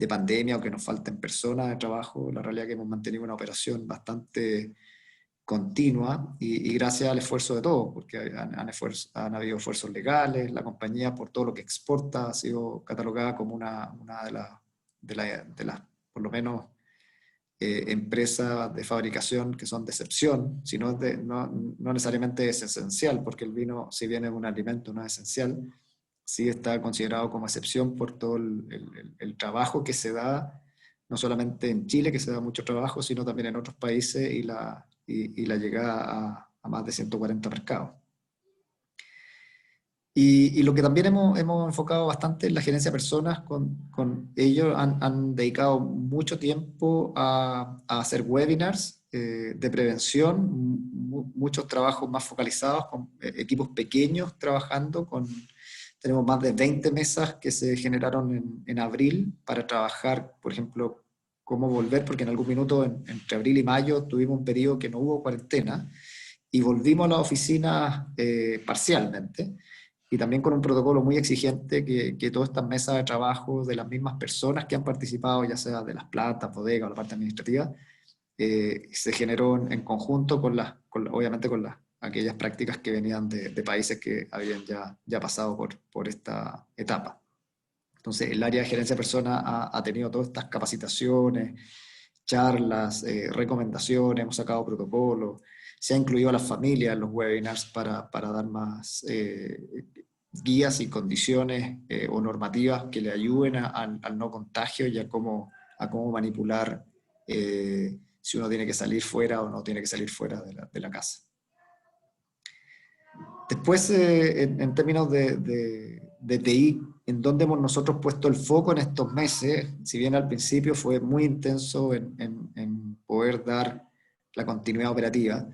pandemia o que nos falten personas de trabajo. La realidad es que hemos mantenido una operación bastante continua y gracias al esfuerzo de todos, porque han habido esfuerzos legales, la compañía por todo lo que exporta ha sido catalogada como una de las por lo menos, empresas de fabricación que son de excepción, no necesariamente es esencial, porque el vino, si bien es un alimento, no es esencial, sí está considerado como excepción por todo el trabajo que se da, no solamente en Chile, que se da mucho trabajo, sino también en otros países y la llegada a más de 140 mercados. Y lo que también hemos enfocado bastante en la gerencia de personas, con ellos han dedicado mucho tiempo a hacer webinars de prevención, muchos trabajos más focalizados, con equipos pequeños trabajando, tenemos más de 20 mesas que se generaron en abril para trabajar, por ejemplo, cómo volver, porque en algún minuto entre abril y mayo tuvimos un periodo que no hubo cuarentena y volvimos a la oficina parcialmente, y también con un protocolo muy exigente que todas estas mesas de trabajo de las mismas personas que han participado, ya sea de las plantas, bodegas o la parte administrativa, se generó en conjunto obviamente con aquellas prácticas que venían de países que habían ya pasado por esta etapa. Entonces, el área de gerencia de personas ha tenido todas estas capacitaciones, charlas, recomendaciones, hemos sacado protocolos, se ha incluido a las familias en los webinars para dar más guías y condiciones o normativas que le ayuden al no contagio y a cómo manipular si uno tiene que salir fuera o no tiene que salir fuera de la casa. Después, en términos de TI, en donde hemos nosotros puesto el foco en estos meses, si bien al principio fue muy intenso en poder dar la continuidad operativa.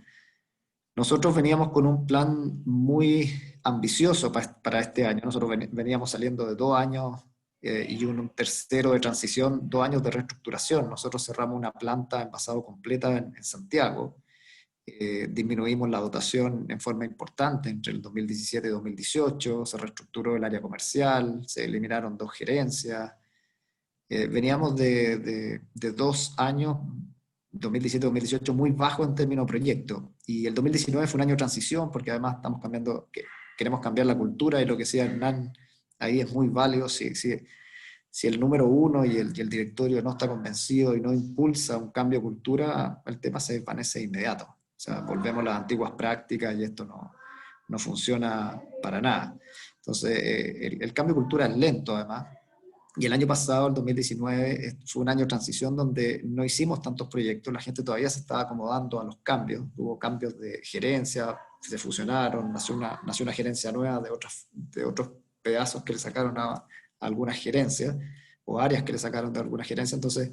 Nosotros veníamos con un plan muy ambicioso para este año. Nosotros veníamos saliendo de 2 años y un tercero de transición, 2 años de reestructuración. Nosotros cerramos una planta envasado completa en Santiago. Disminuimos la dotación en forma importante entre el 2017 y 2018, se reestructuró el área comercial, se eliminaron 2 gerencias. Veníamos de 2 años, 2017-2018, muy bajo en términos de proyecto. Y el 2019 fue un año de transición, porque además estamos cambiando, queremos cambiar la cultura, y lo que decía Hernán ahí es muy válido. Si el número 1 y el directorio no está convencido y no impulsa un cambio de cultura, el tema se desvanece de inmediato. O sea, volvemos a las antiguas prácticas y esto no funciona para nada. Entonces, el cambio de cultura es lento además. Y el año pasado, el 2019, fue un año de transición donde no hicimos tantos proyectos, la gente todavía se estaba acomodando a los cambios, hubo cambios de gerencia, se fusionaron, nació una gerencia nueva de otros pedazos que le sacaron a algunas gerencias, o áreas que le sacaron de algunas gerencias. Entonces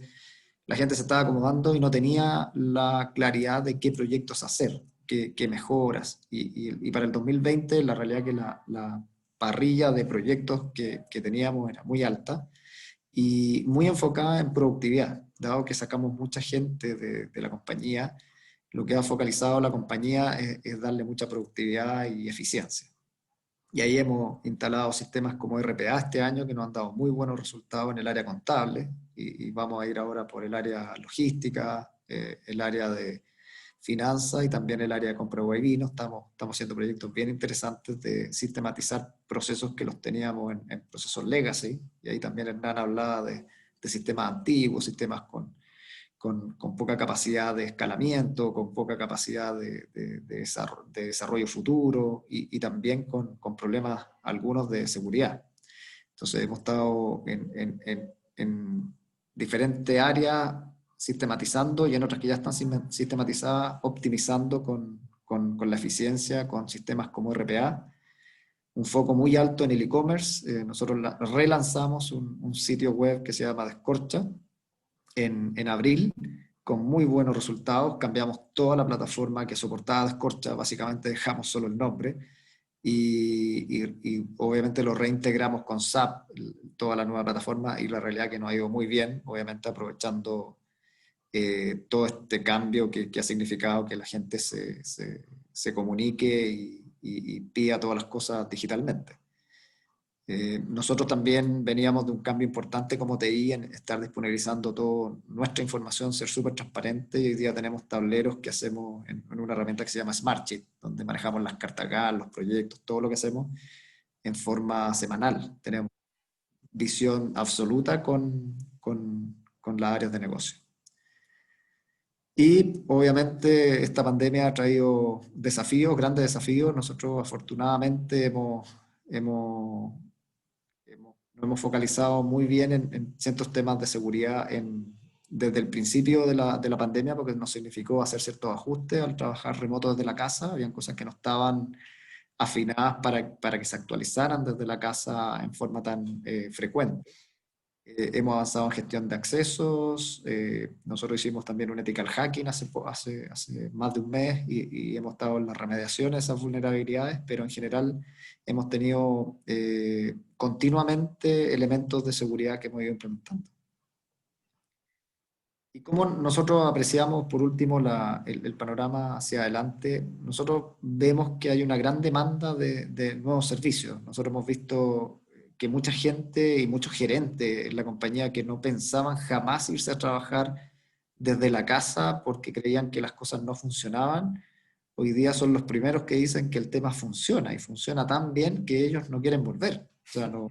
la gente se estaba acomodando y no tenía la claridad de qué proyectos hacer, qué mejoras. Y para el 2020 la realidad es que la parrilla de proyectos que teníamos era muy alta y muy enfocada en productividad. Dado que sacamos mucha gente de la compañía, lo que ha focalizado la compañía es darle mucha productividad y eficiencia. Y ahí hemos instalado sistemas como RPA este año que nos han dado muy buenos resultados en el área contable, y vamos a ir ahora por el área logística, el área de finanzas y también el área de compra de vino. Estamos haciendo proyectos bien interesantes de sistematizar procesos que los teníamos en procesos legacy, y ahí también Hernán hablaba de sistemas antiguos, sistemas con poca capacidad de escalamiento, con poca capacidad de desarrollo futuro, y también con problemas algunos de seguridad. Entonces hemos estado en diferentes áreas sistematizando, y en otras que ya están sistematizadas, optimizando con la eficiencia, con sistemas como RPA. Un foco muy alto en el e-commerce. Nosotros relanzamos un sitio web que se llama Descorcha en abril, con muy buenos resultados. Cambiamos toda la plataforma que soportaba Descorcha, básicamente dejamos solo el nombre, y obviamente lo reintegramos con SAP, toda la nueva plataforma, y la realidad es que nos ha ido muy bien, obviamente aprovechando todo este cambio que ha significado que la gente se comunique y pida todas las cosas digitalmente. Nosotros también veníamos de un cambio importante como TI en estar disponibilizando toda nuestra información, ser súper transparente, y hoy día tenemos tableros que hacemos en una herramienta que se llama Smartsheet, donde manejamos las cartas GAN, los proyectos, todo lo que hacemos en forma semanal. Tenemos visión absoluta con las áreas de negocio. Y obviamente esta pandemia ha traído desafíos, grandes desafíos. Nosotros afortunadamente nos hemos focalizado muy bien en ciertos temas de seguridad desde el principio de la pandemia, porque nos significó hacer ciertos ajustes al trabajar remoto desde la casa. Habían cosas que no estaban afinadas para que se actualizaran desde la casa en forma tan frecuente. Hemos avanzado en gestión de accesos. Nosotros hicimos también un ethical hacking hace más de un mes, y hemos estado en la remediación de esas vulnerabilidades, pero en general hemos tenido continuamente elementos de seguridad que hemos ido implementando. Y como nosotros apreciamos, por último, el panorama hacia adelante, nosotros vemos que hay una gran demanda de nuevos servicios. Nosotros hemos visto que mucha gente y muchos gerentes en la compañía que no pensaban jamás irse a trabajar desde la casa porque creían que las cosas no funcionaban, hoy día son los primeros que dicen que el tema funciona, y funciona tan bien que ellos no quieren volver. O sea, no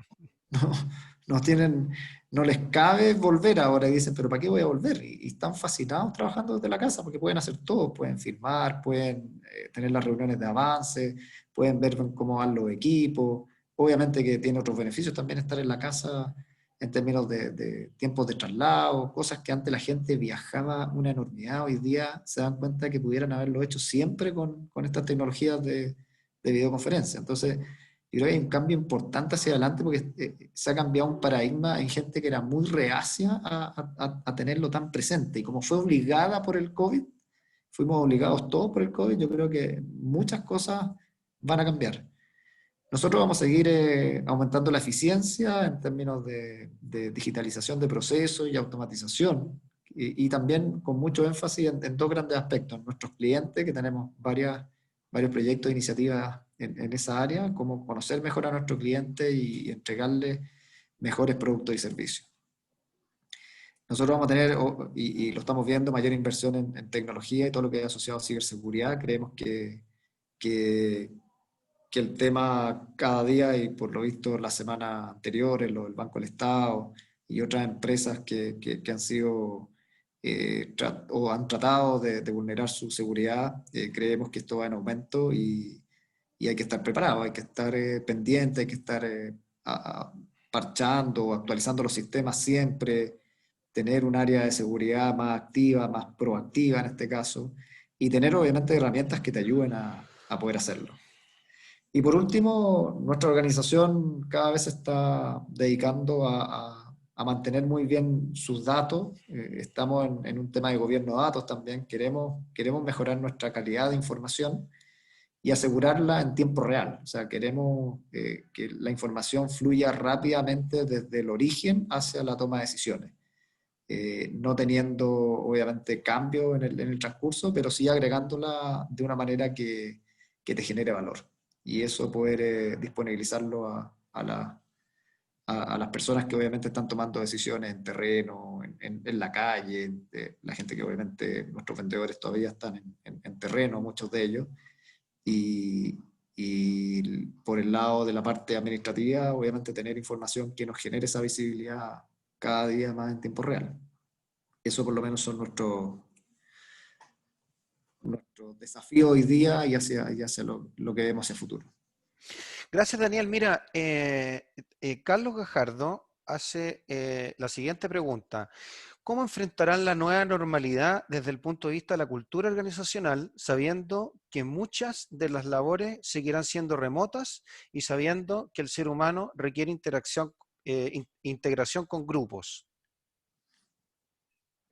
les cabe volver ahora, y dicen, pero ¿para qué voy a volver? Y están fascinados trabajando desde la casa porque pueden hacer todo, pueden firmar, pueden tener las reuniones de avance, pueden ver cómo van los equipos. Obviamente que tiene otros beneficios también estar en la casa en términos de tiempos de traslado, cosas que antes la gente viajaba una enormidad, hoy día se dan cuenta que pudieran haberlo hecho siempre con estas tecnologías de videoconferencia. Entonces, Y creo que hay un cambio importante hacia adelante porque se ha cambiado un paradigma en gente que era muy reacia a tenerlo tan presente. Y como fue obligada por el COVID, fuimos obligados todos por el COVID, yo creo que muchas cosas van a cambiar. Nosotros vamos a seguir aumentando la eficiencia en términos de digitalización de procesos y automatización, y también con mucho énfasis en dos grandes aspectos. Nuestros clientes, que tenemos varios proyectos e iniciativas en esa área, como conocer mejor a nuestros clientes y entregarles mejores productos y servicios. Nosotros vamos a tener, y lo estamos viendo, mayor inversión en tecnología y todo lo que es asociado a ciberseguridad. Creemos que el tema cada día, y por lo visto la semana anterior, el Banco del Estado y otras empresas que han sido o han tratado de vulnerar su seguridad, creemos que esto va en aumento y hay que estar preparado, hay que estar pendiente, hay que estar parchando, actualizando los sistemas siempre, tener un área de seguridad más activa, más proactiva en este caso, y tener obviamente herramientas que te ayuden a poder hacerlo. Y por último, nuestra organización cada vez se está dedicando a mantener muy bien sus datos. Estamos en un tema de gobierno de datos también. Queremos mejorar nuestra calidad de información y asegurarla en tiempo real. O sea, queremos que la información fluya rápidamente desde el origen hacia la toma de decisiones. No teniendo, obviamente, cambio en el transcurso, pero sí agregándola de una manera que te genere valor. Y eso poder disponibilizarlo a las personas que obviamente están tomando decisiones en terreno, en la calle, la gente que obviamente, nuestros vendedores todavía están en terreno, muchos de ellos, y por el lado de la parte administrativa, obviamente tener información que nos genere esa visibilidad cada día más en tiempo real. Eso por lo menos son nuestros desafíos hoy día y hacia lo que vemos en futuro. Gracias, Daniel. Mira, Carlos Gajardo hace la siguiente pregunta. ¿Cómo enfrentarán la nueva normalidad desde el punto de vista de la cultura organizacional, sabiendo que muchas de las labores seguirán siendo remotas y sabiendo que el ser humano requiere integración con grupos?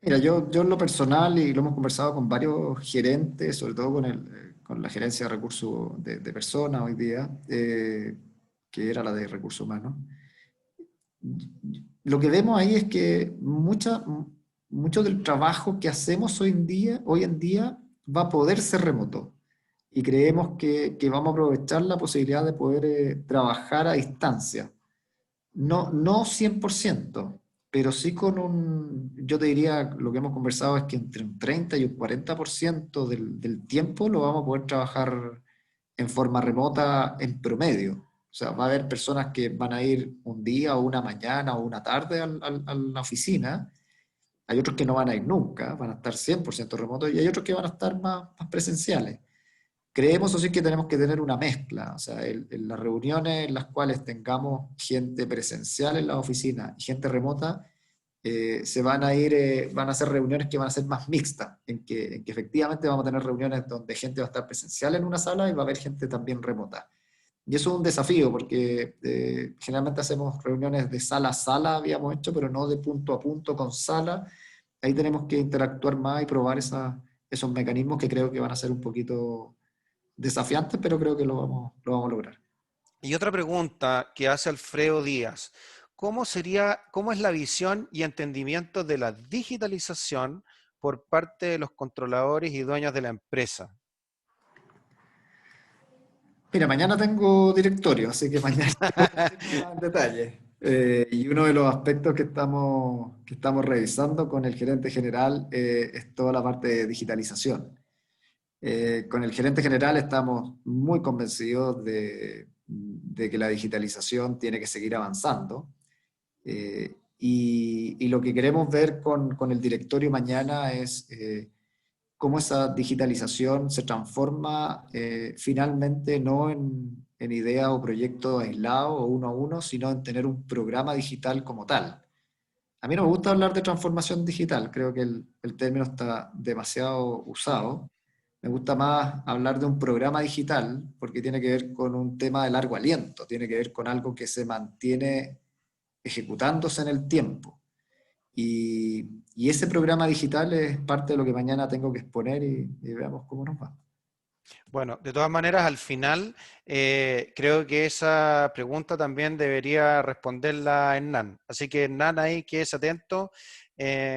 Mira, yo en lo personal, y lo hemos conversado con varios gerentes, sobre todo con la gerencia de recursos de personas hoy día, que era la de recursos humanos, lo que vemos ahí es que mucho del trabajo que hacemos hoy en día va a poder ser remoto. Y creemos que vamos a aprovechar la posibilidad de poder trabajar a distancia. No 100%, pero sí yo te diría, lo que hemos conversado es que entre un 30 y un 40% del tiempo lo vamos a poder trabajar en forma remota en promedio. O sea, va a haber personas que van a ir un día o una mañana o una tarde a la oficina. Hay otros que no van a ir nunca, van a estar 100% remotos, y hay otros que van a estar más presenciales. Creemos, o sí, que tenemos que tener una mezcla. O sea, en las reuniones en las cuales tengamos gente presencial en la oficina y gente remota, van a ser reuniones que van a ser más mixtas, en que efectivamente vamos a tener reuniones donde gente va a estar presencial en una sala y va a haber gente también remota. Y eso es un desafío, porque generalmente hacemos reuniones de sala a sala, habíamos hecho, pero no de punto a punto con sala. Ahí tenemos que interactuar más y probar esos mecanismos que creo que van a ser un poquito desafiantes, pero creo que lo vamos a lograr. Y otra pregunta que hace Alfredo Díaz. ¿Cómo es la visión y entendimiento de la digitalización por parte de los controladores y dueños de la empresa? Mira, mañana tengo directorio, así que mañana en detalle. Y uno de los aspectos que estamos revisando con el gerente general es toda la parte de digitalización. Con el gerente general estamos muy convencidos de que la digitalización tiene que seguir avanzando. Y lo que queremos ver con el directorio mañana es cómo esa digitalización se transforma finalmente no en ideas o proyectos aislados o uno a uno, sino en tener un programa digital como tal. A mí no me gusta hablar de transformación digital, creo que el término está demasiado usado. Me gusta más hablar de un programa digital porque tiene que ver con un tema de largo aliento, tiene que ver con algo que se mantiene ejecutándose en el tiempo. Y ese programa digital es parte de lo que mañana tengo que exponer y veamos cómo nos va. Bueno, de todas maneras, al final, creo que esa pregunta también debería responderla Hernán. Así que Hernán, ahí quédese atento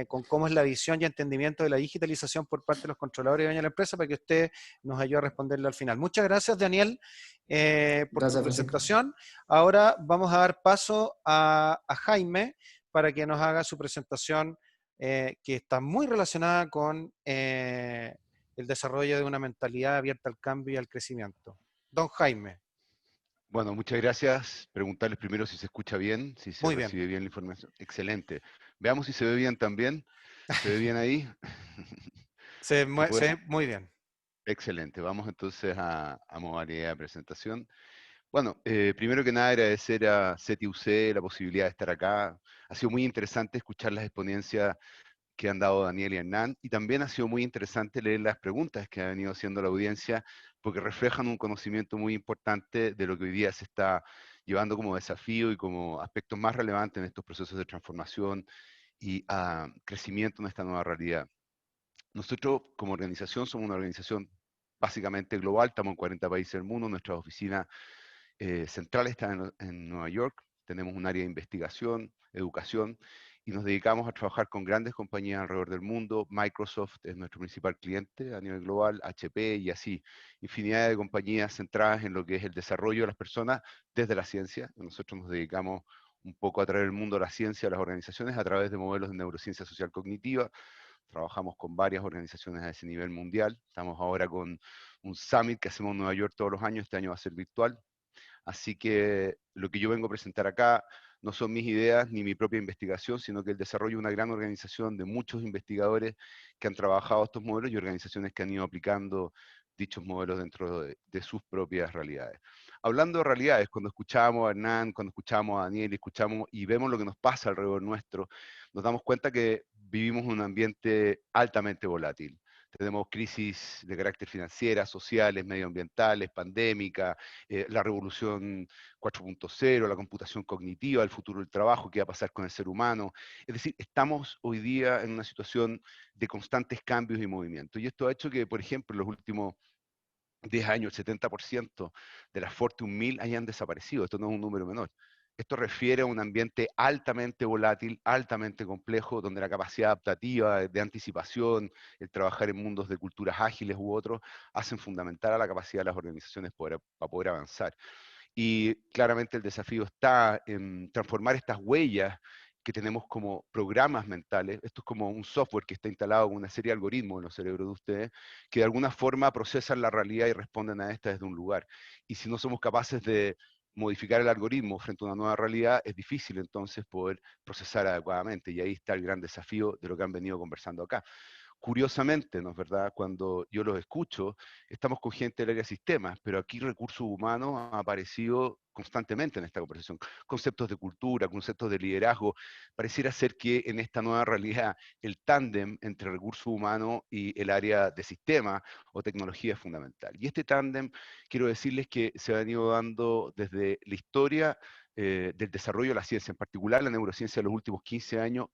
con cómo es la visión y entendimiento de la digitalización por parte de los controladores y dueños de la empresa para que usted nos ayude a responderle al final. Muchas gracias, Daniel, por tu Gracias, Francisco. presentación. Ahora vamos a dar paso a Jaime para que nos haga su presentación que está muy relacionada con el desarrollo de una mentalidad abierta al cambio y al crecimiento. Don Jaime. Bueno, muchas gracias. Preguntarles primero si se escucha bien, si se Muy bien. recibe bien la información. Excelente. Veamos si se ve bien también. ¿Se ve bien ahí? Se ¿Se ve muy bien. Excelente. Vamos entonces a modalidad de presentación. Bueno, primero que nada agradecer a CETIUC la posibilidad de estar acá. Ha sido muy interesante escuchar las exponencias que han dado Daniel y Hernán, y también ha sido muy interesante leer las preguntas que ha venido haciendo la audiencia, porque reflejan un conocimiento muy importante de lo que hoy día se está llevando como desafío y como aspectos más relevantes en estos procesos de transformación y crecimiento en esta nueva realidad. Nosotros como organización somos una organización básicamente global, estamos en 40 países del mundo, nuestras oficinas centrales están en Nueva York, tenemos un área de investigación, educación, y nos dedicamos a trabajar con grandes compañías alrededor del mundo. Microsoft es nuestro principal cliente a nivel global, HP y así, infinidad de compañías centradas en lo que es el desarrollo de las personas desde la ciencia. Nosotros nos dedicamos un poco a traer el mundo a la ciencia, a las organizaciones, a través de modelos de neurociencia social cognitiva. Trabajamos con varias organizaciones a ese nivel mundial. Estamos ahora con un summit que hacemos en Nueva York todos los años, este año va a ser virtual. Así que lo que yo vengo a presentar acá no son mis ideas ni mi propia investigación, sino que el desarrollo de una gran organización de muchos investigadores que han trabajado estos modelos y organizaciones que han ido aplicando dichos modelos dentro de sus propias realidades. Hablando de realidades, cuando escuchamos a Hernán, cuando escuchamos a Daniel, escuchamos y vemos lo que nos pasa alrededor nuestro, nos damos cuenta que vivimos en un ambiente altamente volátil. Tenemos crisis de carácter financiera, sociales, medioambientales, pandémica, la revolución 4.0, la computación cognitiva, el futuro del trabajo, qué va a pasar con el ser humano. Es decir, estamos hoy día en una situación de constantes cambios y movimientos. Y esto ha hecho que, por ejemplo, en los últimos 10 años, el 70% de las Fortune 1000 hayan desaparecido. Esto no es un número menor. Esto refiere a un ambiente altamente volátil, altamente complejo, donde la capacidad adaptativa, de anticipación, el trabajar en mundos de culturas ágiles u otros, hacen fundamental a la capacidad de las organizaciones para poder avanzar. Y claramente el desafío está en transformar estas huellas que tenemos como programas mentales. Esto es como un software que está instalado con una serie de algoritmos en los cerebros de ustedes, que de alguna forma procesan la realidad y responden a esta desde un lugar. Y si no somos capaces de modificar el algoritmo frente a una nueva realidad, es difícil entonces poder procesar adecuadamente. Y ahí está el gran desafío de lo que han venido conversando acá. Curiosamente, ¿no es verdad? Cuando yo los escucho, estamos con gente del área de sistemas, pero aquí recursos humanos ha aparecido constantemente en esta conversación. Conceptos de cultura, conceptos de liderazgo. Pareciera ser que en esta nueva realidad el tándem entre recursos humanos y el área de sistemas o tecnología es fundamental. Y este tándem, quiero decirles que se ha venido dando desde la historia del desarrollo de la ciencia, en particular la neurociencia de los últimos 15 años,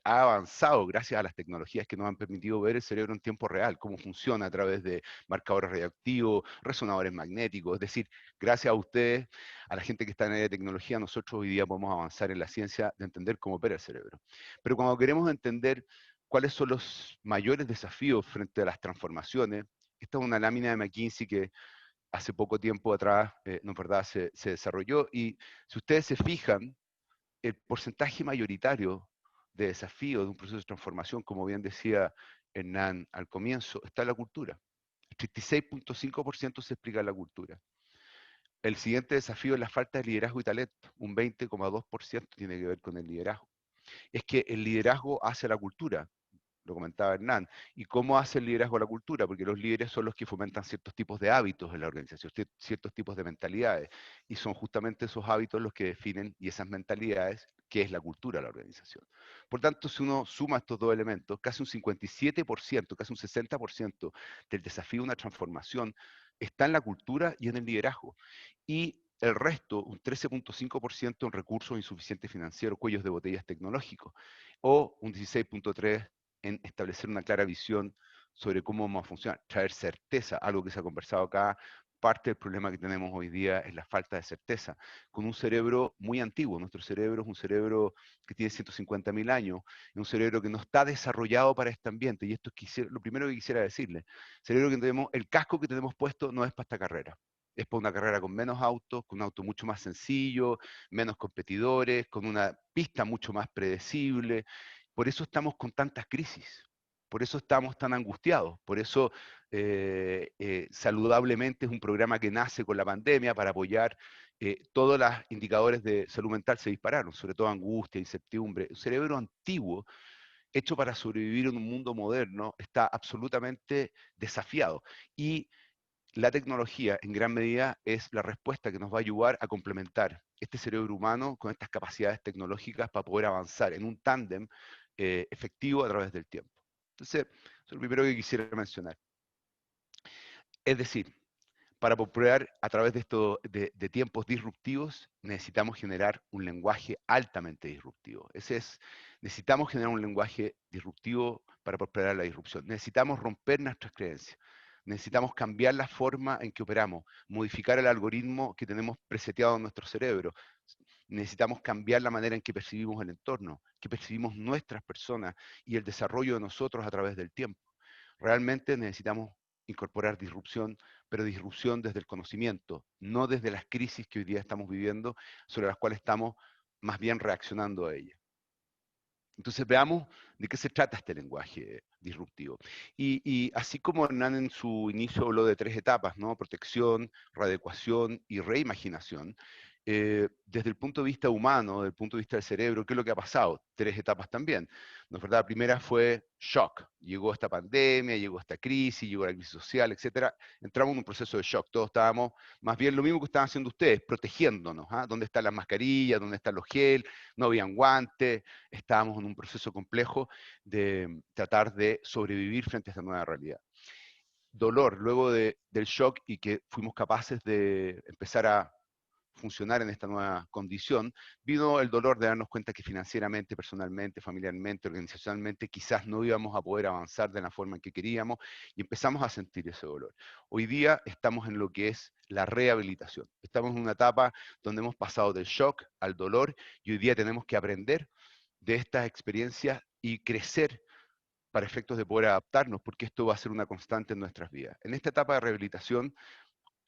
ha avanzado gracias a las tecnologías que nos han permitido ver el cerebro en tiempo real, cómo funciona a través de marcadores radioactivos, resonadores magnéticos. Es decir, gracias a ustedes, a la gente que está en el área de tecnología, nosotros hoy día podemos avanzar en la ciencia de entender cómo opera el cerebro. Pero cuando queremos entender cuáles son los mayores desafíos frente a las transformaciones, esta es una lámina de McKinsey que hace poco tiempo atrás, no es verdad, se desarrolló, y si ustedes se fijan, el porcentaje mayoritario de desafío de un proceso de transformación, como bien decía Hernán al comienzo, está en la cultura. El 36.5% se explica en la cultura. El siguiente desafío es la falta de liderazgo y talento. Un 20,2% tiene que ver con el liderazgo. Es que el liderazgo hace la cultura, lo comentaba Hernán. ¿Y cómo hace el liderazgo la cultura? Porque los líderes son los que fomentan ciertos tipos de hábitos en la organización, ciertos tipos de mentalidades. Y son justamente esos hábitos los que definen y esas mentalidades qué es la cultura de la organización. Por tanto, si uno suma estos dos elementos, casi un 57%, casi un 60% del desafío de una transformación está en la cultura y en el liderazgo. Y el resto, un 13.5% en recursos insuficientes financieros, cuellos de botellas tecnológicos, o un 16.3% en establecer una clara visión sobre cómo vamos a funcionar, traer certeza, algo que se ha conversado acá. Parte del problema que tenemos hoy día es la falta de certeza, con un cerebro muy antiguo. Nuestro cerebro es un cerebro que tiene 150.000 años, es un cerebro que no está desarrollado para este ambiente, y esto es lo primero que quisiera decirle. El casco que tenemos puesto no es para esta carrera. Es para una carrera con menos autos, con un auto mucho más sencillo, menos competidores, con una pista mucho más predecible. Por eso estamos con tantas crisis. Por eso estamos tan angustiados. Por eso Saludablemente es un programa que nace con la pandemia para apoyar. Todos los indicadores de salud mental se dispararon, sobre todo angustia, incertidumbre. Un cerebro antiguo, hecho para sobrevivir en un mundo moderno, está absolutamente desafiado. Y la tecnología, en gran medida, es la respuesta que nos va a ayudar a complementar este cerebro humano con estas capacidades tecnológicas para poder avanzar en un tándem efectivo a través del tiempo. Entonces, eso es lo primero que quisiera mencionar. Es decir, para operar a través de tiempos disruptivos, necesitamos generar un lenguaje altamente disruptivo. Necesitamos generar un lenguaje disruptivo para prosperar la disrupción. Necesitamos romper nuestras creencias. Necesitamos cambiar la forma en que operamos, modificar el algoritmo que tenemos preseteado en nuestro cerebro. Necesitamos cambiar la manera en que percibimos el entorno, que percibimos nuestras personas y el desarrollo de nosotros a través del tiempo. Realmente necesitamos incorporar disrupción, pero disrupción desde el conocimiento, no desde las crisis que hoy día estamos viviendo, sobre las cuales estamos más bien reaccionando a ellas. Entonces veamos de qué se trata este lenguaje disruptivo. Y así como Hernán en su inicio habló de 3 etapas, ¿no? Protección, readecuación y reimaginación, desde el punto de vista humano, desde el punto de vista del cerebro, ¿qué es lo que ha pasado? 3 etapas también. ¿No es verdad? La primera fue shock. Llegó esta pandemia, llegó esta crisis, llegó la crisis social, etc. Entramos en un proceso de shock. Todos estábamos, más bien lo mismo que estaban haciendo ustedes, protegiéndonos. ¿Ah? ¿Dónde están las mascarillas? ¿Dónde están los gel? No habían guantes. Estábamos en un proceso complejo de tratar de sobrevivir frente a esta nueva realidad. Dolor, luego del shock y que fuimos capaces de empezar a funcionar en esta nueva condición, vino el dolor de darnos cuenta que financieramente, personalmente, familiarmente, organizacionalmente, quizás no íbamos a poder avanzar de la forma en que queríamos, y empezamos a sentir ese dolor. Hoy día estamos en lo que es la rehabilitación. Estamos en una etapa donde hemos pasado del shock al dolor, y hoy día tenemos que aprender de estas experiencias y crecer para efectos de poder adaptarnos, porque esto va a ser una constante en nuestras vidas. En esta etapa de rehabilitación,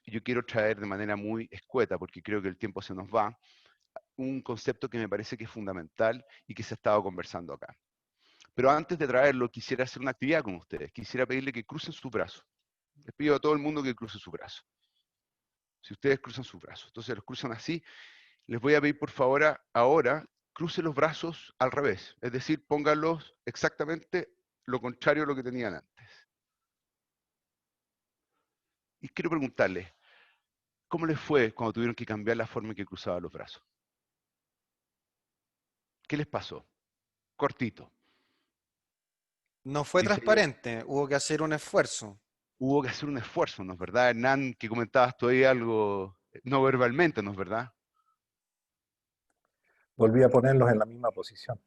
yo quiero traer de manera muy escueta, porque creo que el tiempo se nos va, un concepto que me parece que es fundamental y que se ha estado conversando acá. Pero antes de traerlo, quisiera hacer una actividad con ustedes. Quisiera pedirle que crucen su brazo. Les pido a todo el mundo que cruce su brazo. Si ustedes cruzan su brazo, entonces los cruzan así, les voy a pedir por favor ahora, crucen los brazos al revés. Es decir, pónganlos exactamente lo contrario a lo que tenían antes. Y quiero preguntarles, ¿cómo les fue cuando tuvieron que cambiar la forma en que cruzaban los brazos? ¿Qué les pasó? Cortito. No fue Dice yo, transparente, hubo que hacer un esfuerzo. hubo que hacer un esfuerzo, ¿no es verdad? Hernán, que comentabas todavía algo no verbalmente, ¿no es verdad? Volví a ponerlos en la misma posición.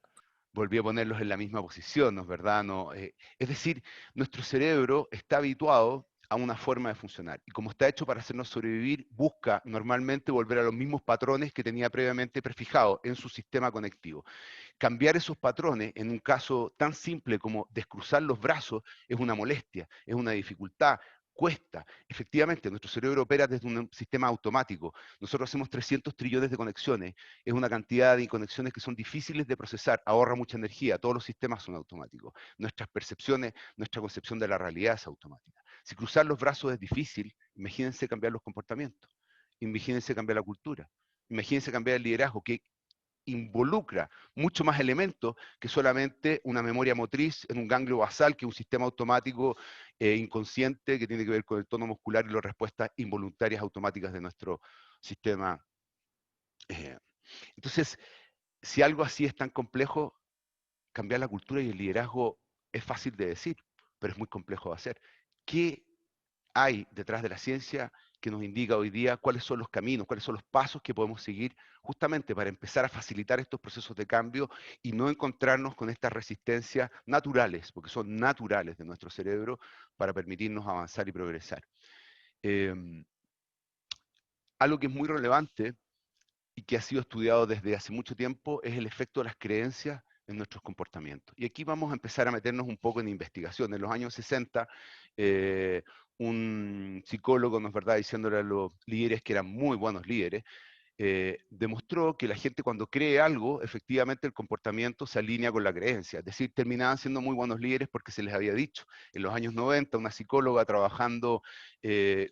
Volví a ponerlos en la misma posición, ¿no es verdad? No, es decir, nuestro cerebro está habituado a una forma de funcionar, y como está hecho para hacernos sobrevivir, busca normalmente volver a los mismos patrones que tenía previamente prefijados en su sistema conectivo. Cambiar esos patrones, en un caso tan simple como descruzar los brazos, es una molestia, es una dificultad, cuesta. Efectivamente, nuestro cerebro opera desde un sistema automático. Nosotros hacemos 300 trillones de conexiones. Es una cantidad de conexiones que son difíciles de procesar, ahorra mucha energía. Todos los sistemas son automáticos. Nuestras percepciones, nuestra concepción de la realidad es automática. Si cruzar los brazos es difícil, imagínense cambiar los comportamientos. Imagínense cambiar la cultura. Imagínense cambiar el liderazgo, que involucra mucho más elementos que solamente una memoria motriz en un ganglio basal, que es un sistema automático inconsciente que tiene que ver con el tono muscular y las respuestas involuntarias automáticas de nuestro sistema. Entonces, si algo así es tan complejo, cambiar la cultura y el liderazgo es fácil de decir, pero es muy complejo de hacer. ¿Qué hay detrás de la ciencia que nos indica hoy día cuáles son los caminos, cuáles son los pasos que podemos seguir justamente para empezar a facilitar estos procesos de cambio y no encontrarnos con estas resistencias naturales, porque son naturales de nuestro cerebro, para permitirnos avanzar y progresar? Algo que es muy relevante y que ha sido estudiado desde hace mucho tiempo es el efecto de las creencias en nuestros comportamientos. Y aquí vamos a empezar a meternos un poco en investigación. En los años 60, un psicólogo, ¿no es verdad?, diciéndole a los líderes que eran muy buenos líderes, demostró que la gente cuando cree algo, efectivamente el comportamiento se alinea con la creencia. Es decir, terminaban siendo muy buenos líderes porque se les había dicho. En los años 90, una psicóloga trabajando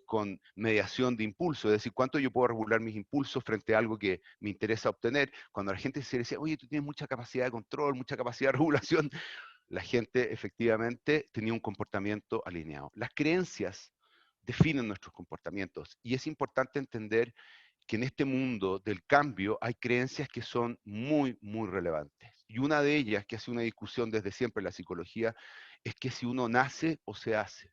con mediación de impulso, es decir, cuánto yo puedo regular mis impulsos frente a algo que me interesa obtener. Cuando la gente se decía, oye, tú tienes mucha capacidad de control, mucha capacidad de regulación, la gente efectivamente tenía un comportamiento alineado. Las creencias definen nuestros comportamientos y es importante entender que en este mundo del cambio hay creencias que son muy, muy relevantes. Y una de ellas, que hace una discusión desde siempre en la psicología, es que si uno nace o se hace.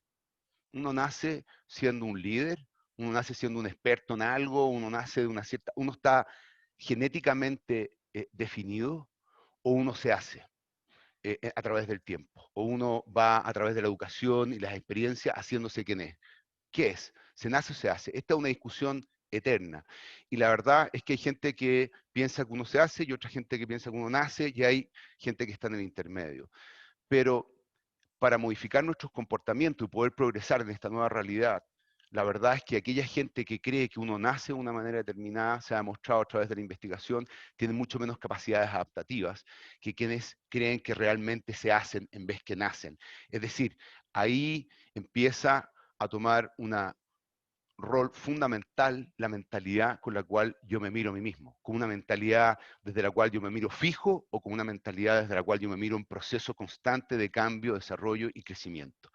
Uno nace siendo un líder, uno nace siendo un experto en algo, uno nace de una cierta, uno está genéticamente definido, o uno se hace a través del tiempo, o uno va a través de la educación y las experiencias haciéndose quien es. ¿Qué es? ¿Se nace o se hace? Esta es una discusión eterna. Y la verdad es que hay gente que piensa que uno se hace y otra gente que piensa que uno nace y hay gente que está en el intermedio. Pero para modificar nuestros comportamientos y poder progresar en esta nueva realidad, la verdad es que aquella gente que cree que uno nace de una manera determinada, se ha demostrado a través de la investigación, tiene mucho menos capacidades adaptativas que quienes creen que realmente se hacen en vez que nacen. Es decir, ahí empieza a tomar un rol fundamental la mentalidad con la cual yo me miro a mí mismo, con una mentalidad desde la cual yo me miro fijo o con una mentalidad desde la cual yo me miro en proceso constante de cambio, desarrollo y crecimiento.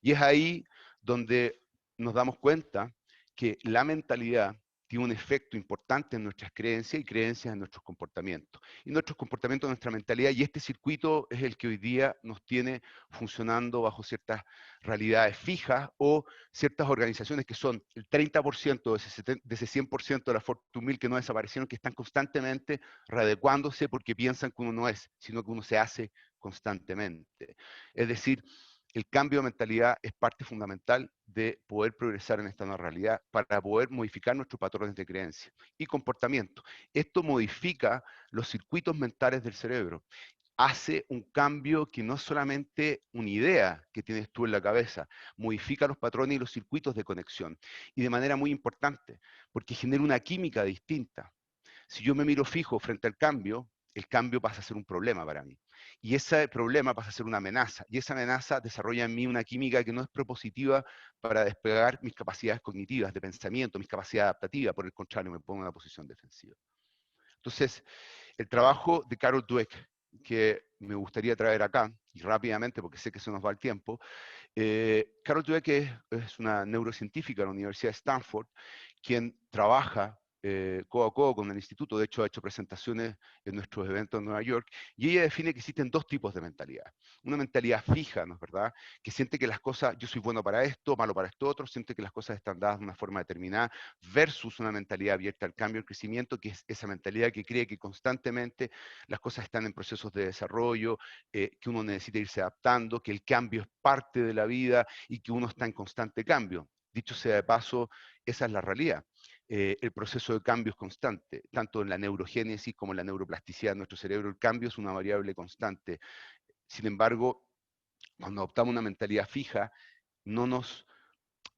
Y es ahí donde nos damos cuenta que la mentalidad tiene un efecto importante en nuestras creencias y creencias en nuestros comportamientos. Y nuestros comportamientos, nuestra mentalidad, y este circuito es el que hoy día nos tiene funcionando bajo ciertas realidades fijas o ciertas organizaciones que son el 30% de ese 100% de la Fortune 1000 que no desaparecieron, que están constantemente readecuándose porque piensan que uno no es, sino que uno se hace constantemente. Es decir, el cambio de mentalidad es parte fundamental de poder progresar en esta nueva realidad para poder modificar nuestros patrones de creencia y comportamiento. Esto modifica los circuitos mentales del cerebro. Hace un cambio que no es solamente una idea que tienes tú en la cabeza, modifica los patrones y los circuitos de conexión. Y de manera muy importante, porque genera una química distinta. Si yo me miro fijo frente al cambio, el cambio pasa a ser un problema para mí. Y ese problema pasa a ser una amenaza. Y esa amenaza desarrolla en mí una química que no es propositiva para despegar mis capacidades cognitivas, de pensamiento, mis capacidades adaptativas. Por el contrario, me pongo en una posición defensiva. Entonces, el trabajo de Carol Dweck, que me gustaría traer acá, y rápidamente, porque sé que se nos va el tiempo, Carol Dweck es una neurocientífica de la Universidad de Stanford, quien trabaja codo a codo con el instituto, de hecho ha hecho presentaciones en nuestros eventos en Nueva York, y ella define que existen dos tipos de mentalidad. Una mentalidad fija, ¿no es verdad?, que siente que las cosas, yo soy bueno para esto, malo para esto otro, siente que las cosas están dadas de una forma determinada, versus una mentalidad abierta al cambio y al crecimiento, que es esa mentalidad que cree que constantemente las cosas están en procesos de desarrollo, que uno necesita irse adaptando, que el cambio es parte de la vida y que uno está en constante cambio. Dicho sea de paso, esa es la realidad. El proceso de cambio es constante, tanto en la neurogénesis como en la neuroplasticidad de nuestro cerebro. El cambio es una variable constante. Sin embargo, cuando adoptamos una mentalidad fija, no nos,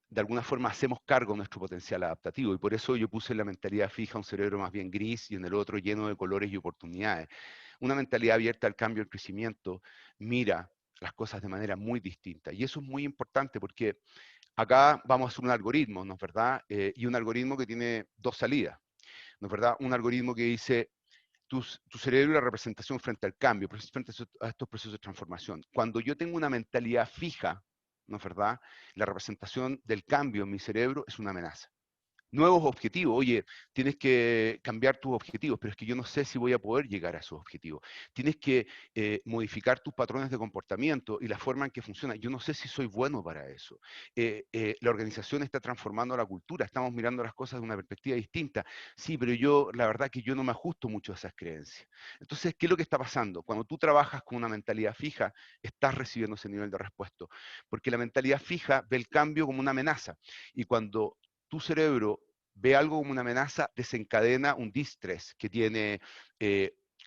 de alguna forma, hacemos cargo de nuestro potencial adaptativo. Y por eso yo puse en la mentalidad fija un cerebro más bien gris y en el otro lleno de colores y oportunidades. Una mentalidad abierta al cambio y al crecimiento mira las cosas de manera muy distinta. Y eso es muy importante porque acá vamos a hacer un algoritmo, ¿no es verdad? Y un algoritmo que tiene dos salidas, ¿no es verdad? Un algoritmo que dice tu cerebro y la representación frente al cambio, frente a estos procesos de transformación. Cuando yo tengo una mentalidad fija, ¿no es verdad? La representación del cambio en mi cerebro es una amenaza. nuevos objetivos. Oye, tienes que cambiar tus objetivos, pero es que yo no sé si voy a poder llegar a esos objetivos. Tienes que modificar tus patrones de comportamiento y la forma en que funciona. Yo no sé si soy bueno para eso. La organización está transformando la cultura, estamos mirando las cosas de una perspectiva distinta. Sí, pero la verdad que yo no me ajusto mucho a esas creencias. Entonces, ¿qué es lo que está pasando? Cuando tú trabajas con una mentalidad fija, estás recibiendo ese nivel de respuesta, porque la mentalidad fija ve el cambio como una amenaza. Y cuando tu cerebro ve algo como una amenaza, desencadena un distrés que tiene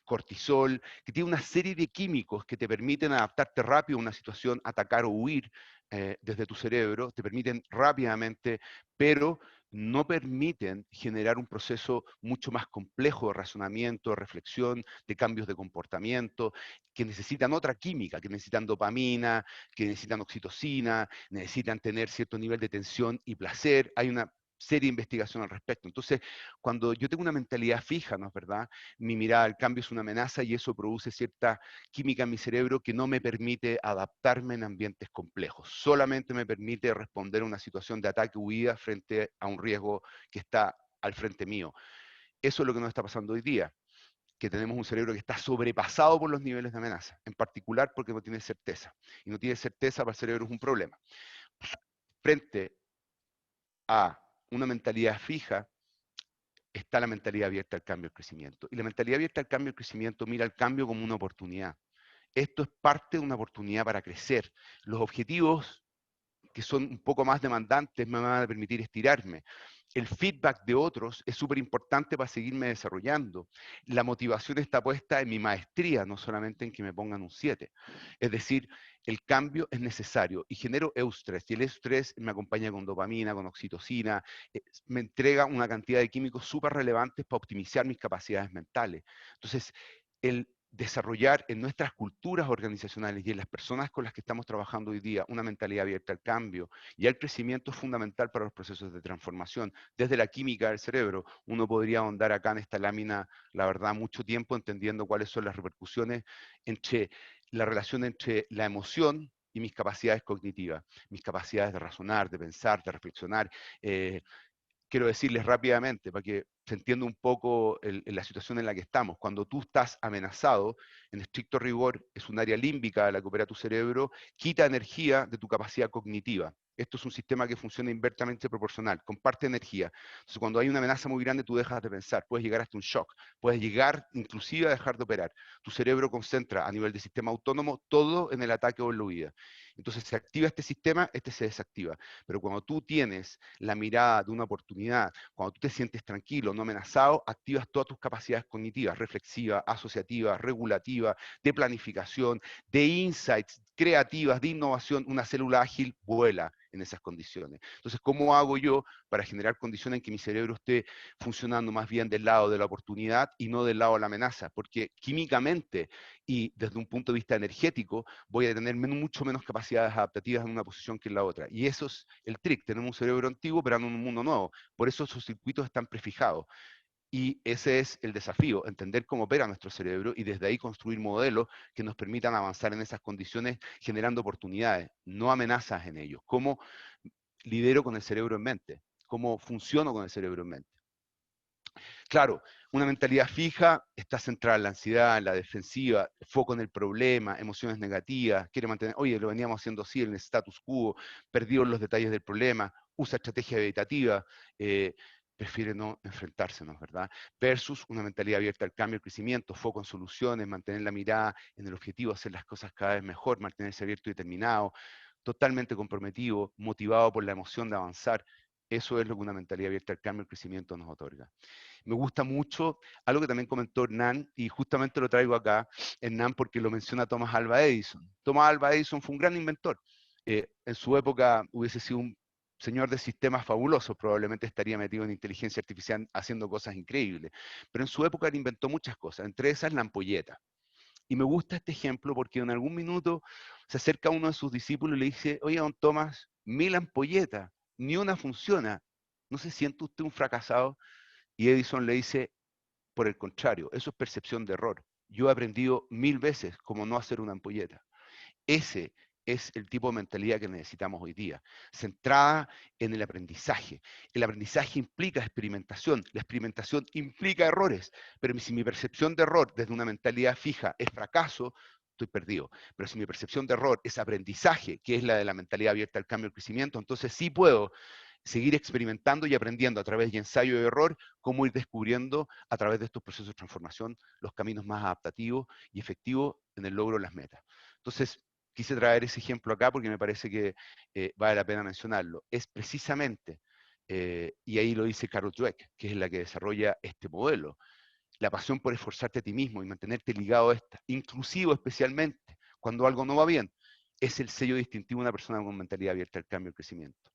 cortisol, que tiene una serie de químicos que te permiten adaptarte rápido a una situación, atacar o huir desde tu cerebro, te permiten rápidamente, pero no permiten generar un proceso mucho más complejo de razonamiento, de reflexión, de cambios de comportamiento, que necesitan otra química, que necesitan dopamina, que necesitan oxitocina, necesitan tener cierto nivel de tensión y placer. Hay una serie de investigación al respecto. Entonces, cuando yo tengo una mentalidad fija, ¿no es verdad? Mi mirada al cambio es una amenaza y eso produce cierta química en mi cerebro que no me permite adaptarme en ambientes complejos. Solamente me permite responder a una situación de ataque o huida frente a un riesgo que está al frente mío. Eso es lo que nos está pasando hoy día, que tenemos un cerebro que está sobrepasado por los niveles de amenaza, en particular porque no tiene certeza. Y no tiene certeza para el cerebro es un problema. Frente a una mentalidad fija, está la mentalidad abierta al cambio y al crecimiento. Y la mentalidad abierta al cambio y al crecimiento mira el cambio como una oportunidad. Esto es parte de una oportunidad para crecer. Los objetivos que son un poco más demandantes me van a permitir estirarme. El feedback de otros es súper importante para seguirme desarrollando. La motivación está puesta en mi maestría, no solamente en que me pongan un 7. Es decir, el cambio es necesario y genero eustrés. Y el eustrés me acompaña con dopamina, con oxitocina, me entrega una cantidad de químicos súper relevantes para optimizar mis capacidades mentales. Entonces, el desarrollar en nuestras culturas organizacionales y en las personas con las que estamos trabajando hoy día una mentalidad abierta al cambio y al crecimiento es fundamental para los procesos de transformación. Desde la química del cerebro, uno podría ahondar acá en esta lámina, la verdad, mucho tiempo entendiendo cuáles son las repercusiones entre la relación entre la emoción y mis capacidades cognitivas, mis capacidades de razonar, de pensar, de reflexionar. Quiero decirles rápidamente, para que se entienda un poco la situación en la que estamos. Cuando tú estás amenazado, en estricto rigor, es un área límbica la que opera tu cerebro, quita energía de tu capacidad cognitiva. Esto es un sistema que funciona inversamente proporcional, comparte energía. Entonces, cuando hay una amenaza muy grande, tú dejas de pensar, puedes llegar hasta un shock, puedes llegar inclusive a dejar de operar. Tu cerebro concentra a nivel de sistema autónomo todo en el ataque o en la huida. Entonces, se activa este sistema, este se desactiva. Pero cuando tú tienes la mirada de una oportunidad, cuando tú te sientes tranquilo, no amenazado, activas todas tus capacidades cognitivas, reflexivas, asociativas, regulativas, de planificación, de insights, creativas, de innovación. Una célula ágil vuela en esas condiciones. Entonces, ¿cómo hago yo para generar condiciones en que mi cerebro esté funcionando más bien del lado de la oportunidad y no del lado de la amenaza? Porque químicamente y desde un punto de vista energético voy a tener mucho menos capacidades adaptativas en una posición que en la otra. Y eso es el trick. Tenemos un cerebro antiguo, pero en un mundo nuevo. Por eso esos circuitos están prefijados. Y ese es el desafío, entender cómo opera nuestro cerebro y desde ahí construir modelos que nos permitan avanzar en esas condiciones generando oportunidades, no amenazas en ellos. ¿Cómo lidero con el cerebro en mente? ¿Cómo funciono con el cerebro en mente? Claro, una mentalidad fija está centrada en la ansiedad, en la defensiva, foco en el problema, emociones negativas, quiere mantener, oye, lo veníamos haciendo así, en el status quo, perdió los detalles del problema, usa estrategia evitativa, prefiere no enfrentarse, ¿no es verdad? Versus una mentalidad abierta al cambio, al crecimiento, foco en soluciones, mantener la mirada en el objetivo, hacer las cosas cada vez mejor, mantenerse abierto y determinado, totalmente comprometido, motivado por la emoción de avanzar. Eso es lo que una mentalidad abierta al cambio y al crecimiento nos otorga. Me gusta mucho algo que también comentó Hernán, y justamente lo traigo acá, Hernán, porque lo menciona Thomas Alva Edison. Thomas Alva Edison fue un gran inventor. En su época hubiese sido un señor de sistemas fabulosos, probablemente estaría metido en inteligencia artificial haciendo cosas increíbles. Pero en su época él inventó muchas cosas, entre esas la ampolleta. Y me gusta este ejemplo porque en algún minuto se acerca uno de sus discípulos y le dice, oye, don Tomás, 1000 ampolletas, ni una funciona. ¿No se siente usted un fracasado? Y Edison le dice, por el contrario, eso es percepción de error. Yo he aprendido 1000 veces cómo no hacer una ampolleta. Ese es el tipo de mentalidad que necesitamos hoy día, centrada en el aprendizaje. El aprendizaje implica experimentación, la experimentación implica errores, pero si mi percepción de error desde una mentalidad fija es fracaso, estoy perdido. Pero si mi percepción de error es aprendizaje, que es la de la mentalidad abierta al cambio y al crecimiento, entonces sí puedo seguir experimentando y aprendiendo a través de ensayo y error, cómo ir descubriendo a través de estos procesos de transformación los caminos más adaptativos y efectivos en el logro de las metas. Entonces, quise traer ese ejemplo acá porque me parece que vale la pena mencionarlo. Es precisamente, y ahí lo dice Carol Dweck, que es la que desarrolla este modelo, la pasión por esforzarte a ti mismo y mantenerte ligado a esta, inclusivo especialmente cuando algo no va bien, es el sello distintivo de una persona con mentalidad abierta al cambio y al crecimiento.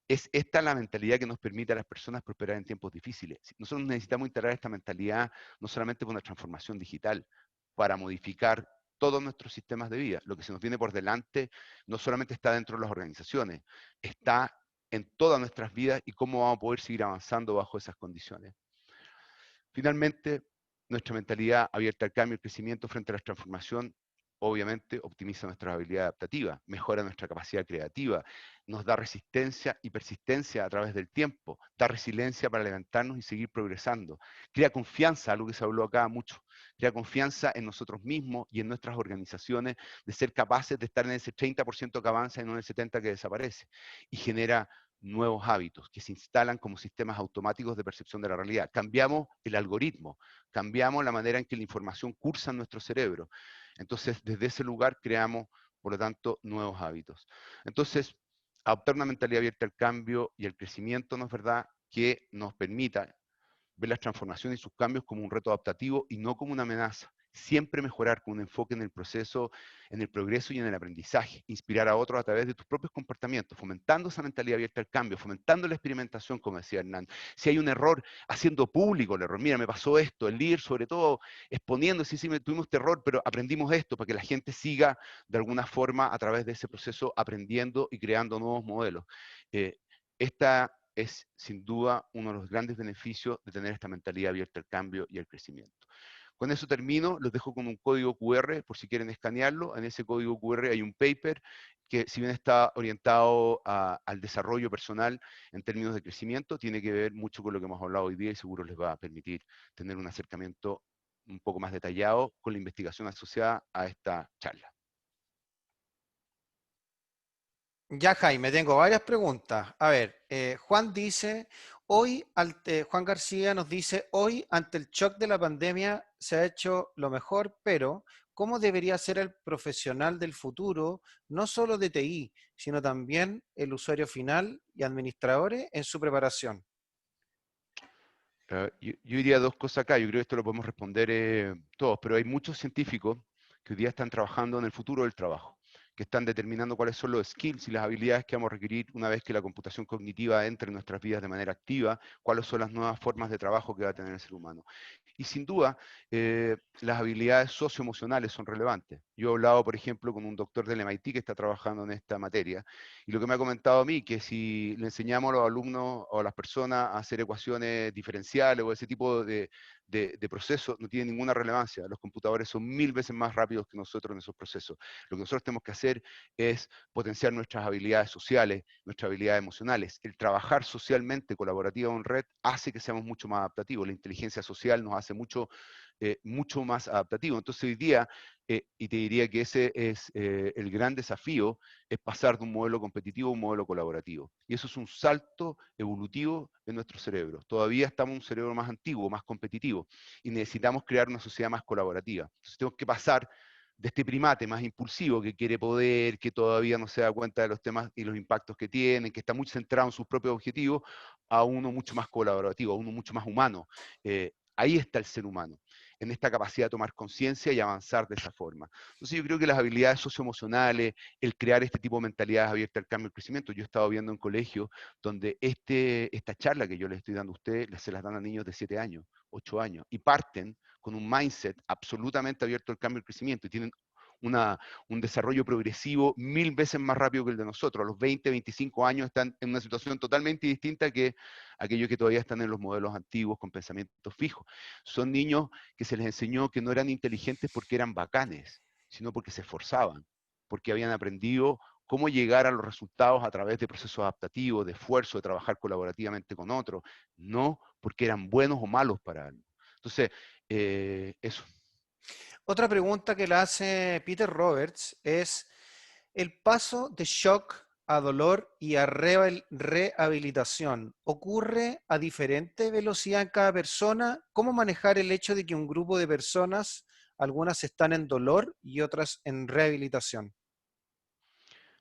Es esta la mentalidad que nos permite a las personas prosperar en tiempos difíciles. Nosotros necesitamos integrar esta mentalidad no solamente por una transformación digital, para modificar todos nuestros sistemas de vida. Lo que se nos viene por delante no solamente está dentro de las organizaciones, está en todas nuestras vidas y cómo vamos a poder seguir avanzando bajo esas condiciones. Finalmente, nuestra mentalidad abierta al cambio y al crecimiento frente a la transformación obviamente optimiza nuestra habilidad adaptativa, mejora nuestra capacidad creativa, nos da resistencia y persistencia a través del tiempo, da resiliencia para levantarnos y seguir progresando, crea confianza, algo que se habló acá mucho, crea confianza en nosotros mismos y en nuestras organizaciones de ser capaces de estar en ese 30% que avanza y no en el 70% que desaparece, y genera nuevos hábitos que se instalan como sistemas automáticos de percepción de la realidad. Cambiamos el algoritmo, cambiamos la manera en que la información cursa en nuestro cerebro. Entonces, desde ese lugar creamos, por lo tanto, nuevos hábitos. Entonces, adoptar una mentalidad abierta al cambio y al crecimiento, ¿no es verdad?, que nos permita ver las transformaciones y sus cambios como un reto adaptativo y no como una amenaza. Siempre mejorar con un enfoque en el proceso, en el progreso y en el aprendizaje. Inspirar a otros a través de tus propios comportamientos, fomentando esa mentalidad abierta al cambio, fomentando la experimentación, como decía Hernán. Si hay un error, haciendo público el error. Mira, me pasó esto. El líder, sobre todo, exponiendo, sí, tuvimos este error, pero aprendimos esto, para que la gente siga de alguna forma a través de ese proceso aprendiendo y creando nuevos modelos. Esta es sin duda uno de los grandes beneficios de tener esta mentalidad abierta al cambio y al crecimiento. Con eso termino, los dejo con un código QR por si quieren escanearlo. En ese código QR hay un paper que, si bien está orientado al desarrollo personal en términos de crecimiento, tiene que ver mucho con lo que hemos hablado hoy día y seguro les va a permitir tener un acercamiento un poco más detallado con la investigación asociada a esta charla. Ya, Jaime, tengo varias preguntas. A ver, Juan dice, Juan García nos dice, hoy ante el shock de la pandemia se ha hecho lo mejor, pero ¿cómo debería ser el profesional del futuro, no solo de TI, sino también el usuario final y administradores en su preparación? Yo diría dos cosas acá, yo creo que esto lo podemos responder todos, pero hay muchos científicos que hoy día están trabajando en el futuro del trabajo, que están determinando cuáles son los skills y las habilidades que vamos a requerir una vez que la computación cognitiva entre en nuestras vidas de manera activa, cuáles son las nuevas formas de trabajo que va a tener el ser humano. Y sin duda, las habilidades socioemocionales son relevantes. Yo he hablado, por ejemplo, con un doctor del MIT que está trabajando en esta materia, y lo que me ha comentado a mí, que si le enseñamos a los alumnos o a las personas a hacer ecuaciones diferenciales o ese tipo de procesos, no tiene ninguna relevancia. Los computadores son 1000 veces más rápidos que nosotros en esos procesos. Lo que nosotros tenemos que hacer es potenciar nuestras habilidades sociales, nuestras habilidades emocionales. El trabajar socialmente, colaborativo en red, hace que seamos mucho más adaptativos. La inteligencia social nos hace mucho más adaptativo. Entonces hoy día, y te diría que ese es el gran desafío, es pasar de un modelo competitivo a un modelo colaborativo. Y eso es un salto evolutivo en nuestro cerebro. Todavía estamos en un cerebro más antiguo, más competitivo, y necesitamos crear una sociedad más colaborativa. Entonces tenemos que pasar de este primate más impulsivo que quiere poder, que todavía no se da cuenta de los temas y los impactos que tienen, que está muy centrado en sus propios objetivos, a uno mucho más colaborativo, a uno mucho más humano. Ahí está el ser humano, en esta capacidad de tomar conciencia y avanzar de esa forma. Entonces yo creo que las habilidades socioemocionales, el crear este tipo de mentalidades abiertas al cambio y al crecimiento, yo he estado viendo en colegios donde esta charla que yo les estoy dando a ustedes, se las dan a niños de 7 años, 8 años, y parten con un mindset absolutamente abierto al cambio y al crecimiento, y tienen un desarrollo progresivo 1000 veces más rápido que el de nosotros. A los 20, 25 años están en una situación totalmente distinta que aquellos que todavía están en los modelos antiguos con pensamientos fijos. Son niños que se les enseñó que no eran inteligentes porque eran bacanes, sino porque se esforzaban. porque habían aprendido cómo llegar a los resultados a través de procesos adaptativos, de esfuerzo, de trabajar colaborativamente con otros, no porque eran buenos o malos para algo. Entonces, eso. Otra pregunta que le hace Peter Roberts es el paso de shock a dolor y a rehabilitación. ¿Ocurre a diferente velocidad en cada persona? ¿Cómo manejar el hecho de que un grupo de personas, algunas están en dolor y otras en rehabilitación?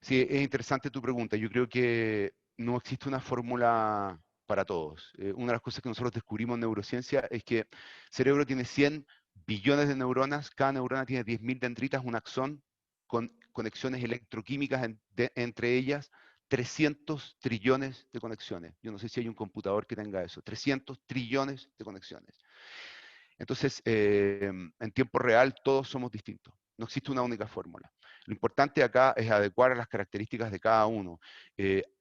Sí, es interesante tu pregunta. Yo creo que no existe una fórmula para todos. Una de las cosas que nosotros descubrimos en neurociencia es que el cerebro tiene 100 billones de neuronas, cada neurona tiene 10.000 dendritas, un axón, con conexiones electroquímicas entre ellas, 300 trillones de conexiones. Yo no sé si hay un computador que tenga eso, 300 trillones de conexiones. Entonces, en tiempo real todos somos distintos. No existe una única fórmula. Lo importante acá es adecuar a las características de cada uno.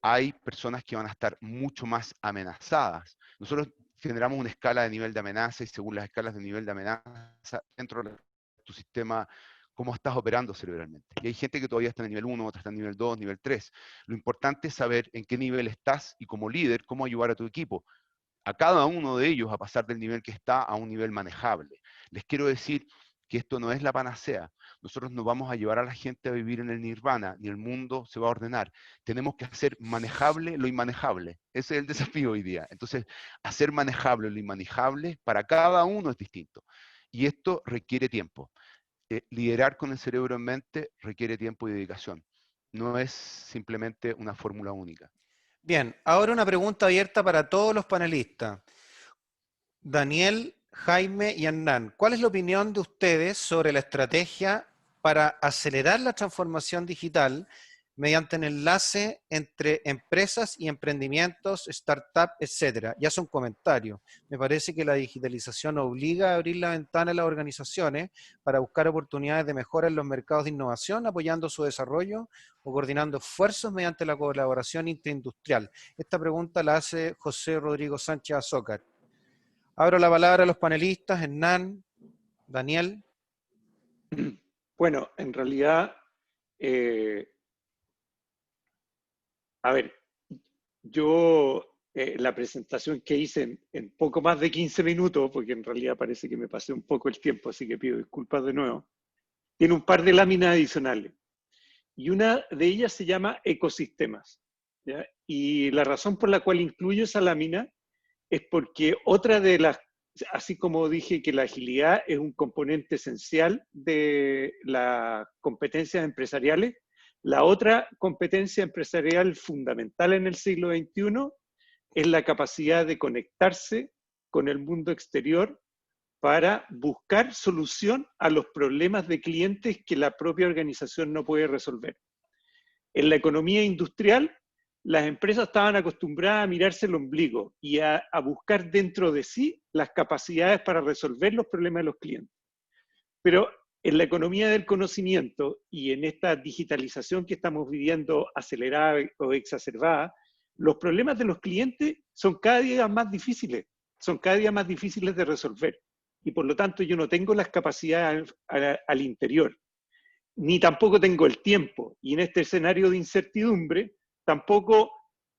Hay personas que van a estar mucho más amenazadas. Nosotros generamos una escala de nivel de amenaza y según las escalas de nivel de amenaza, dentro de tu sistema, cómo estás operando cerebralmente. Y hay gente que todavía está en el nivel 1, otra está en el nivel 2, nivel 3. Lo importante es saber en qué nivel estás y como líder, cómo ayudar a tu equipo, a cada uno de ellos a pasar del nivel que está a un nivel manejable. Les quiero decir que esto no es la panacea. Nosotros no vamos a llevar a la gente a vivir en el nirvana, ni el mundo se va a ordenar. Tenemos que hacer manejable lo inmanejable. Ese es el desafío hoy día. Entonces, hacer manejable lo inmanejable para cada uno es distinto. Y esto requiere tiempo. Liderar con el cerebro en mente requiere tiempo y dedicación. No es simplemente una fórmula única. Bien, ahora una pregunta abierta para todos los panelistas. Daniel, Jaime y Hernán, ¿cuál es la opinión de ustedes sobre la estrategia para acelerar la transformación digital mediante un enlace entre empresas y emprendimientos, startups, etcétera? Ya son comentarios. Me parece que la digitalización obliga a abrir la ventana a las organizaciones para buscar oportunidades de mejora en los mercados de innovación, apoyando su desarrollo o coordinando esfuerzos mediante la colaboración interindustrial. Esta pregunta la hace José Rodrigo Sánchez Azócar. Abro la palabra a los panelistas, Hernán, Daniel. Bueno, en realidad, a ver, yo la presentación que hice en poco más de 15 minutos, porque en realidad parece que me pasé un poco el tiempo, así que pido disculpas de nuevo, tiene un par de láminas adicionales. Y una de ellas se llama ecosistemas, ¿ya? Y la razón por la cual incluyo esa lámina es porque otra de las, así como dije que la agilidad es un componente esencial de las competencias empresariales, la otra competencia empresarial fundamental en el siglo XXI es la capacidad de conectarse con el mundo exterior para buscar solución a los problemas de clientes que la propia organización no puede resolver. En la economía industrial, las empresas estaban acostumbradas a mirarse el ombligo y a buscar dentro de sí las capacidades para resolver los problemas de los clientes. Pero en la economía del conocimiento y en esta digitalización que estamos viviendo acelerada o exacerbada, los problemas de los clientes son cada día más difíciles, de resolver. Y por lo tanto yo no tengo las capacidades al interior, ni tampoco tengo el tiempo. Y en este escenario de incertidumbre, tampoco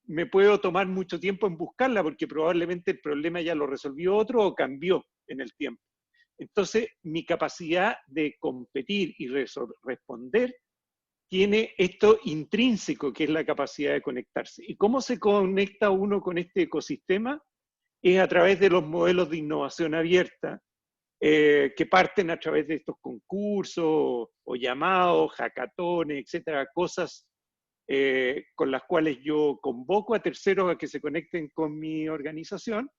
me puedo tomar mucho tiempo en buscarla, porque probablemente el problema ya lo resolvió otro o cambió en el tiempo. Entonces, mi capacidad de competir y responder tiene esto intrínseco, que es la capacidad de conectarse. ¿Y cómo se conecta uno con este ecosistema? Es a través de los modelos de innovación abierta, que parten a través de estos concursos o llamados, hackatones, etcétera, cosas con las cuales yo convoco a terceros a que se conecten con mi organización,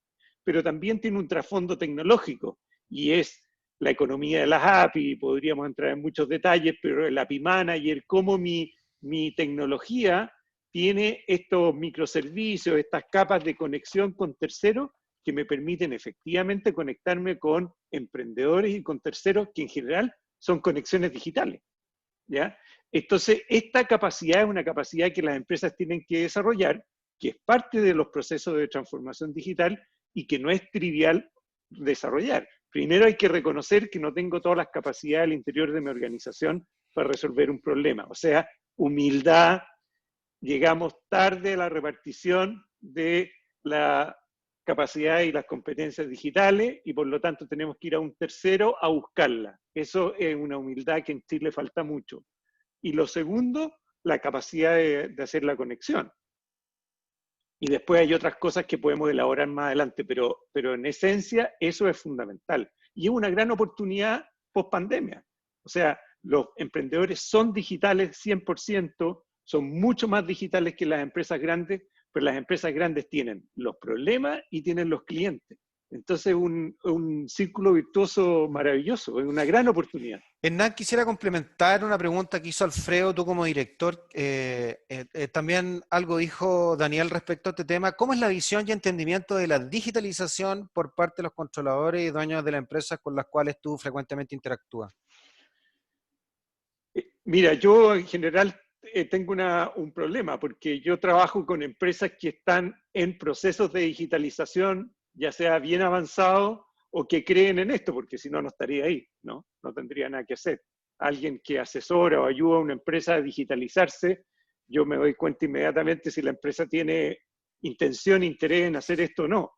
pero también tiene un trasfondo tecnológico y es la economía de las API, podríamos entrar en muchos detalles, pero el API Manager, cómo mi tecnología tiene estos microservicios, estas capas de conexión con terceros que me permiten efectivamente conectarme con emprendedores y con terceros que en general son conexiones digitales, ¿ya? Entonces, esta capacidad es una capacidad que las empresas tienen que desarrollar, que es parte de los procesos de transformación digital y que no es trivial desarrollar. Primero hay que reconocer que no tengo todas las capacidades al interior de mi organización para resolver un problema. O sea, humildad, llegamos tarde a la repartición de la capacidad y las competencias digitales y por lo tanto tenemos que ir a un tercero a buscarla. Eso es una humildad que en Chile falta mucho. Y lo segundo, la capacidad de hacer la conexión. Y después hay otras cosas que podemos elaborar más adelante, pero en esencia eso es fundamental. Y es una gran oportunidad post pandemia. O sea, los emprendedores son digitales 100%, son mucho más digitales que las empresas grandes, pero las empresas grandes tienen los problemas y tienen los clientes. Entonces, un círculo virtuoso maravilloso, es una gran oportunidad. Hernán, quisiera complementar una pregunta que hizo Alfredo, tú como director. También algo dijo Daniel respecto a este tema. ¿Cómo es la visión y entendimiento de la digitalización por parte de los controladores y dueños de las empresas con las cuales tú frecuentemente interactúas? Mira, yo en general tengo un problema porque yo trabajo con empresas que están en procesos de digitalización, ya sea bien avanzado o que creen en esto, porque si no, no estaría ahí, ¿no? No tendría nada que hacer. Alguien que asesora o ayuda a una empresa a digitalizarse, yo me doy cuenta inmediatamente si la empresa tiene intención, interés en hacer esto o no.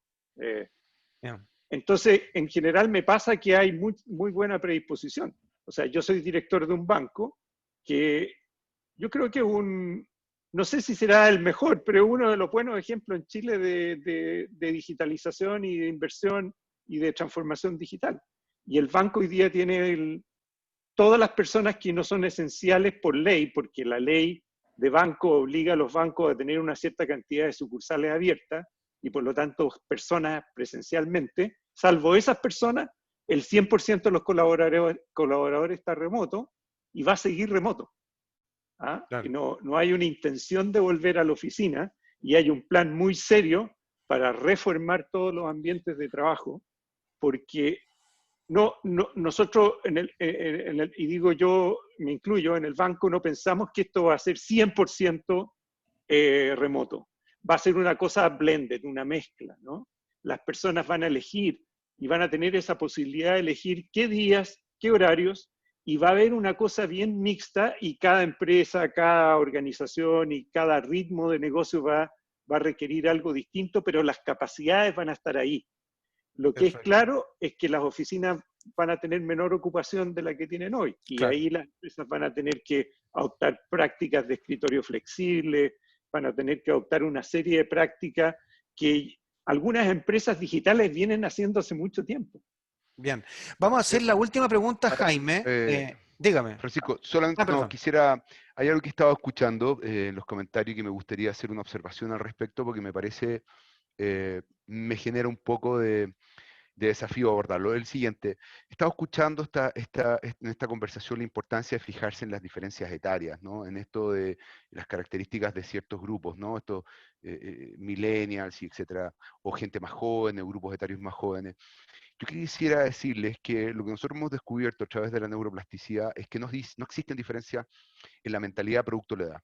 Yeah. Entonces, en general me pasa que hay muy buena predisposición. O sea, yo soy director de un banco que yo creo que no sé si será el mejor, pero uno de los buenos ejemplos en Chile de digitalización y de inversión y de transformación digital. Y el banco hoy día tiene todas las personas que no son esenciales por ley, porque la ley de banco obliga a los bancos a tener una cierta cantidad de sucursales abiertas y por lo tanto personas presencialmente, salvo esas personas, el 100% de los colaboradores está remoto y va a seguir remoto. ¿Ah? Claro. Y no hay una intención de volver a la oficina y hay un plan muy serio para reformar todos los ambientes de trabajo, porque nosotros, y digo yo, me incluyo, en el banco no pensamos que esto va a ser 100% remoto. Va a ser una cosa blended, una mezcla, ¿no? Las personas van a elegir y van a tener esa posibilidad de elegir qué días, qué horarios, y va a haber una cosa bien mixta y cada empresa, cada organización y cada ritmo de negocio va a requerir algo distinto, pero las capacidades van a estar ahí. Lo que es claro es que las oficinas van a tener menor ocupación de la que tienen hoy y Claro. ahí las empresas van a tener que adoptar prácticas de escritorio flexible, van a tener que adoptar una serie de prácticas que algunas empresas digitales vienen haciendo hace mucho tiempo. Bien. Vamos a hacer la última pregunta, Jaime. Dígame. Francisco, solamente perdón. hay algo que estaba escuchando en los comentarios que me gustaría hacer una observación al respecto porque me parece, me genera un poco de desafío abordarlo. El siguiente, he estado escuchando en esta conversación la importancia de fijarse en las diferencias etarias, ¿no? En esto de las características de ciertos grupos, ¿no? Estos millennials, y etcétera, o gente más joven, o grupos etarios más jóvenes. Yo quisiera decirles que lo que nosotros hemos descubierto a través de la neuroplasticidad es que no existen diferencias en la mentalidad producto de la edad.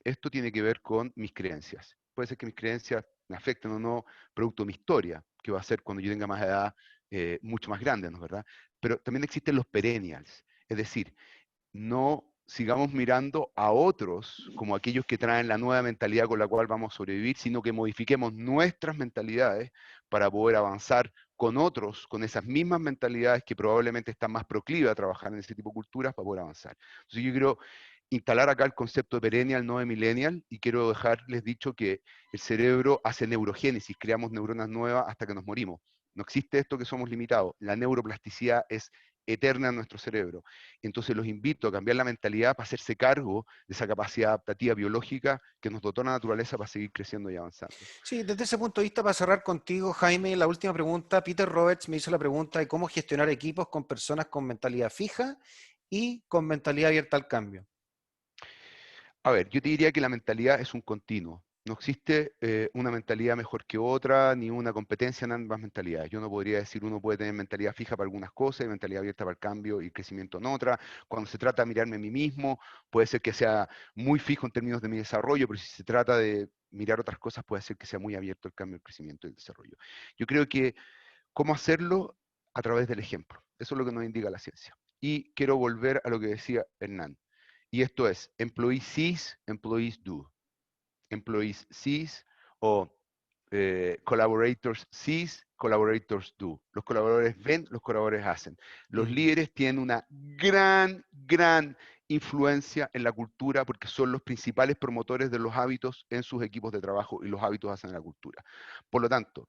Esto tiene que ver con mis creencias. Puede ser que mis creencias me afecten o no, producto de mi historia, que va a ser cuando yo tenga más edad, mucho más grande, ¿no es verdad? Pero también existen los perennials, es decir, no sigamos mirando a otros como aquellos que traen la nueva mentalidad con la cual vamos a sobrevivir, sino que modifiquemos nuestras mentalidades para poder avanzar con otros, con esas mismas mentalidades que probablemente están más proclives a trabajar en ese tipo de culturas para poder avanzar. Entonces yo quiero instalar acá el concepto de perennial, no de millennial, y quiero dejarles dicho que el cerebro hace neurogénesis, creamos neuronas nuevas hasta que nos morimos. No existe esto que somos limitados. La neuroplasticidad es eterna en nuestro cerebro. Entonces los invito a cambiar la mentalidad para hacerse cargo de esa capacidad adaptativa biológica que nos dotó la naturaleza para seguir creciendo y avanzando. Sí, desde ese punto de vista, para cerrar contigo, Jaime, la última pregunta, Peter Roberts me hizo la pregunta de cómo gestionar equipos con personas con mentalidad fija y con mentalidad abierta al cambio. A ver, yo te diría que la mentalidad es un continuo. No existe una mentalidad mejor que otra, ni una competencia en ambas mentalidades. Yo no podría decir uno puede tener mentalidad fija para algunas cosas y mentalidad abierta para el cambio y el crecimiento en otra. Cuando se trata de mirarme a mí mismo, puede ser que sea muy fijo en términos de mi desarrollo, pero si se trata de mirar otras cosas, puede ser que sea muy abierto al cambio, el crecimiento y el desarrollo. Yo creo que cómo hacerlo a través del ejemplo. Eso es lo que nos indica la ciencia. Y quiero volver a lo que decía Hernán. Y esto es, employees sees, employees do. Employees sees o collaborators sees, collaborators do. Los colaboradores ven, los colaboradores hacen. Los líderes tienen una gran influencia en la cultura porque son los principales promotores de los hábitos en sus equipos de trabajo y los hábitos hacen la cultura. Por lo tanto,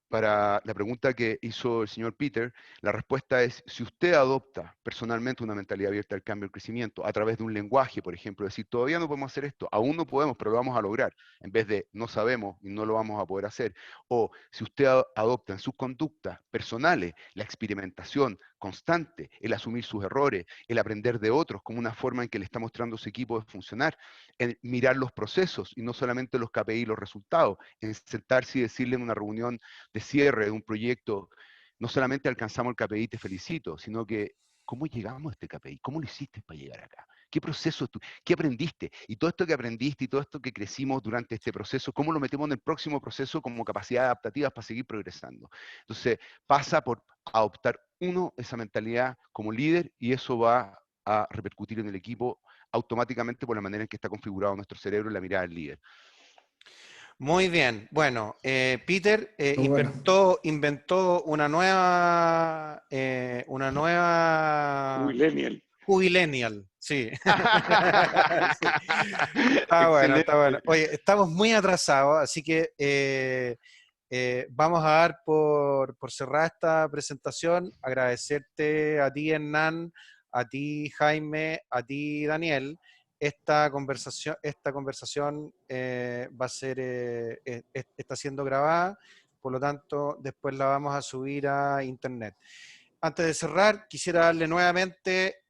para la pregunta que hizo el señor Peter, la respuesta es, si usted adopta personalmente una mentalidad abierta al cambio y al crecimiento a través de un lenguaje, por ejemplo, decir, todavía no podemos hacer esto, aún no podemos, pero lo vamos a lograr, en vez de no sabemos y no lo vamos a poder hacer, o si usted adopta en sus conductas personales la experimentación constante, el asumir sus errores, el aprender de otros como una forma en que le está mostrando a su equipo de funcionar, en mirar los procesos y no solamente los KPI y los resultados, en sentarse y decirle en una reunión de cierre de un proyecto, no solamente alcanzamos el KPI, te felicito, sino que ¿cómo llegamos a este KPI? ¿Cómo lo hiciste para llegar acá? ¿Qué proceso tú? ¿Qué aprendiste? Y todo esto que aprendiste y todo esto que crecimos durante este proceso, ¿cómo lo metemos en el próximo proceso como capacidades adaptativas para seguir progresando? Entonces, pasa por adoptar esa mentalidad como líder y eso va a repercutir en el equipo automáticamente por la manera en que está configurado nuestro cerebro y la mirada del líder. Muy bien. Bueno, Peter inventó una nueva Jubilenial, sí. Sí. Está bueno, está bueno. Oye, estamos muy atrasados, así que vamos a dar por cerrada esta presentación. Agradecerte a ti, Hernán, a ti, Jaime, a ti, Daniel. Esta conversación va a ser, está siendo grabada, por lo tanto, después la vamos a subir a internet. Antes de cerrar, quisiera darle nuevamente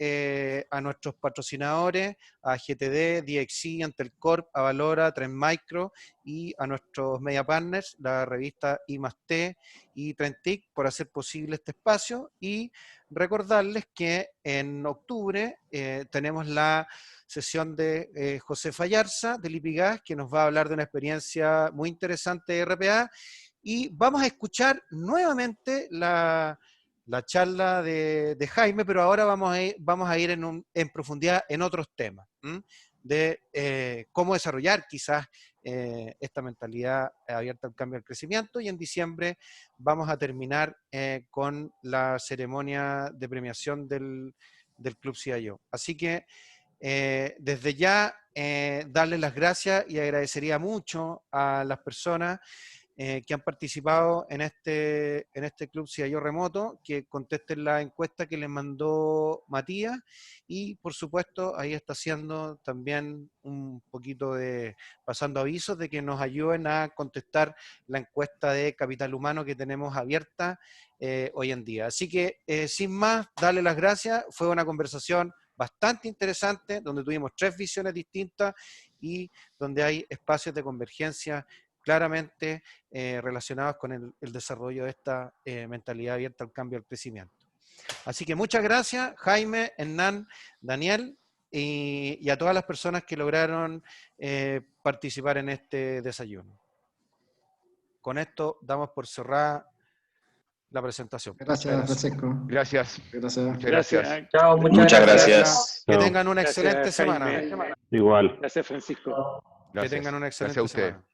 a nuestros patrocinadores, a GTD, DXC, Antelcorp, Avalora, Trend Micro y a nuestros media partners, la revista I+T y Trentic, por hacer posible este espacio. Y recordarles que en octubre tenemos la sesión de José Fallarza, del IPIGAS, que nos va a hablar de una experiencia muy interesante de RPA. Y vamos a escuchar nuevamente la charla de Jaime, pero ahora vamos a ir en profundidad en otros temas, de cómo desarrollar quizás esta mentalidad abierta al cambio y al crecimiento, y en diciembre vamos a terminar con la ceremonia de premiación del Club CIO. Así que desde ya darles las gracias y agradecería mucho a las personas que han participado en este Club CIO remoto, que contesten la encuesta que les mandó Matías, y por supuesto ahí está haciendo también un poquito pasando avisos de que nos ayuden a contestar la encuesta de capital humano que tenemos abierta hoy en día. Así que sin más, darle las gracias. Fue una conversación bastante interesante, donde tuvimos 3 visiones distintas y donde hay espacios de convergencia claramente relacionados con el desarrollo de esta mentalidad abierta al cambio y al crecimiento. Así que muchas gracias, Jaime, Hernán, Daniel, y a todas las personas que lograron participar en este desayuno. Con esto damos por cerrada la presentación. Gracias, Francisco. Gracias. Gracias. Chao, muchas gracias. Que tengan una excelente semana. Igual. Gracias, Francisco. Gracias. Que tengan una excelente Gracias a usted. semana.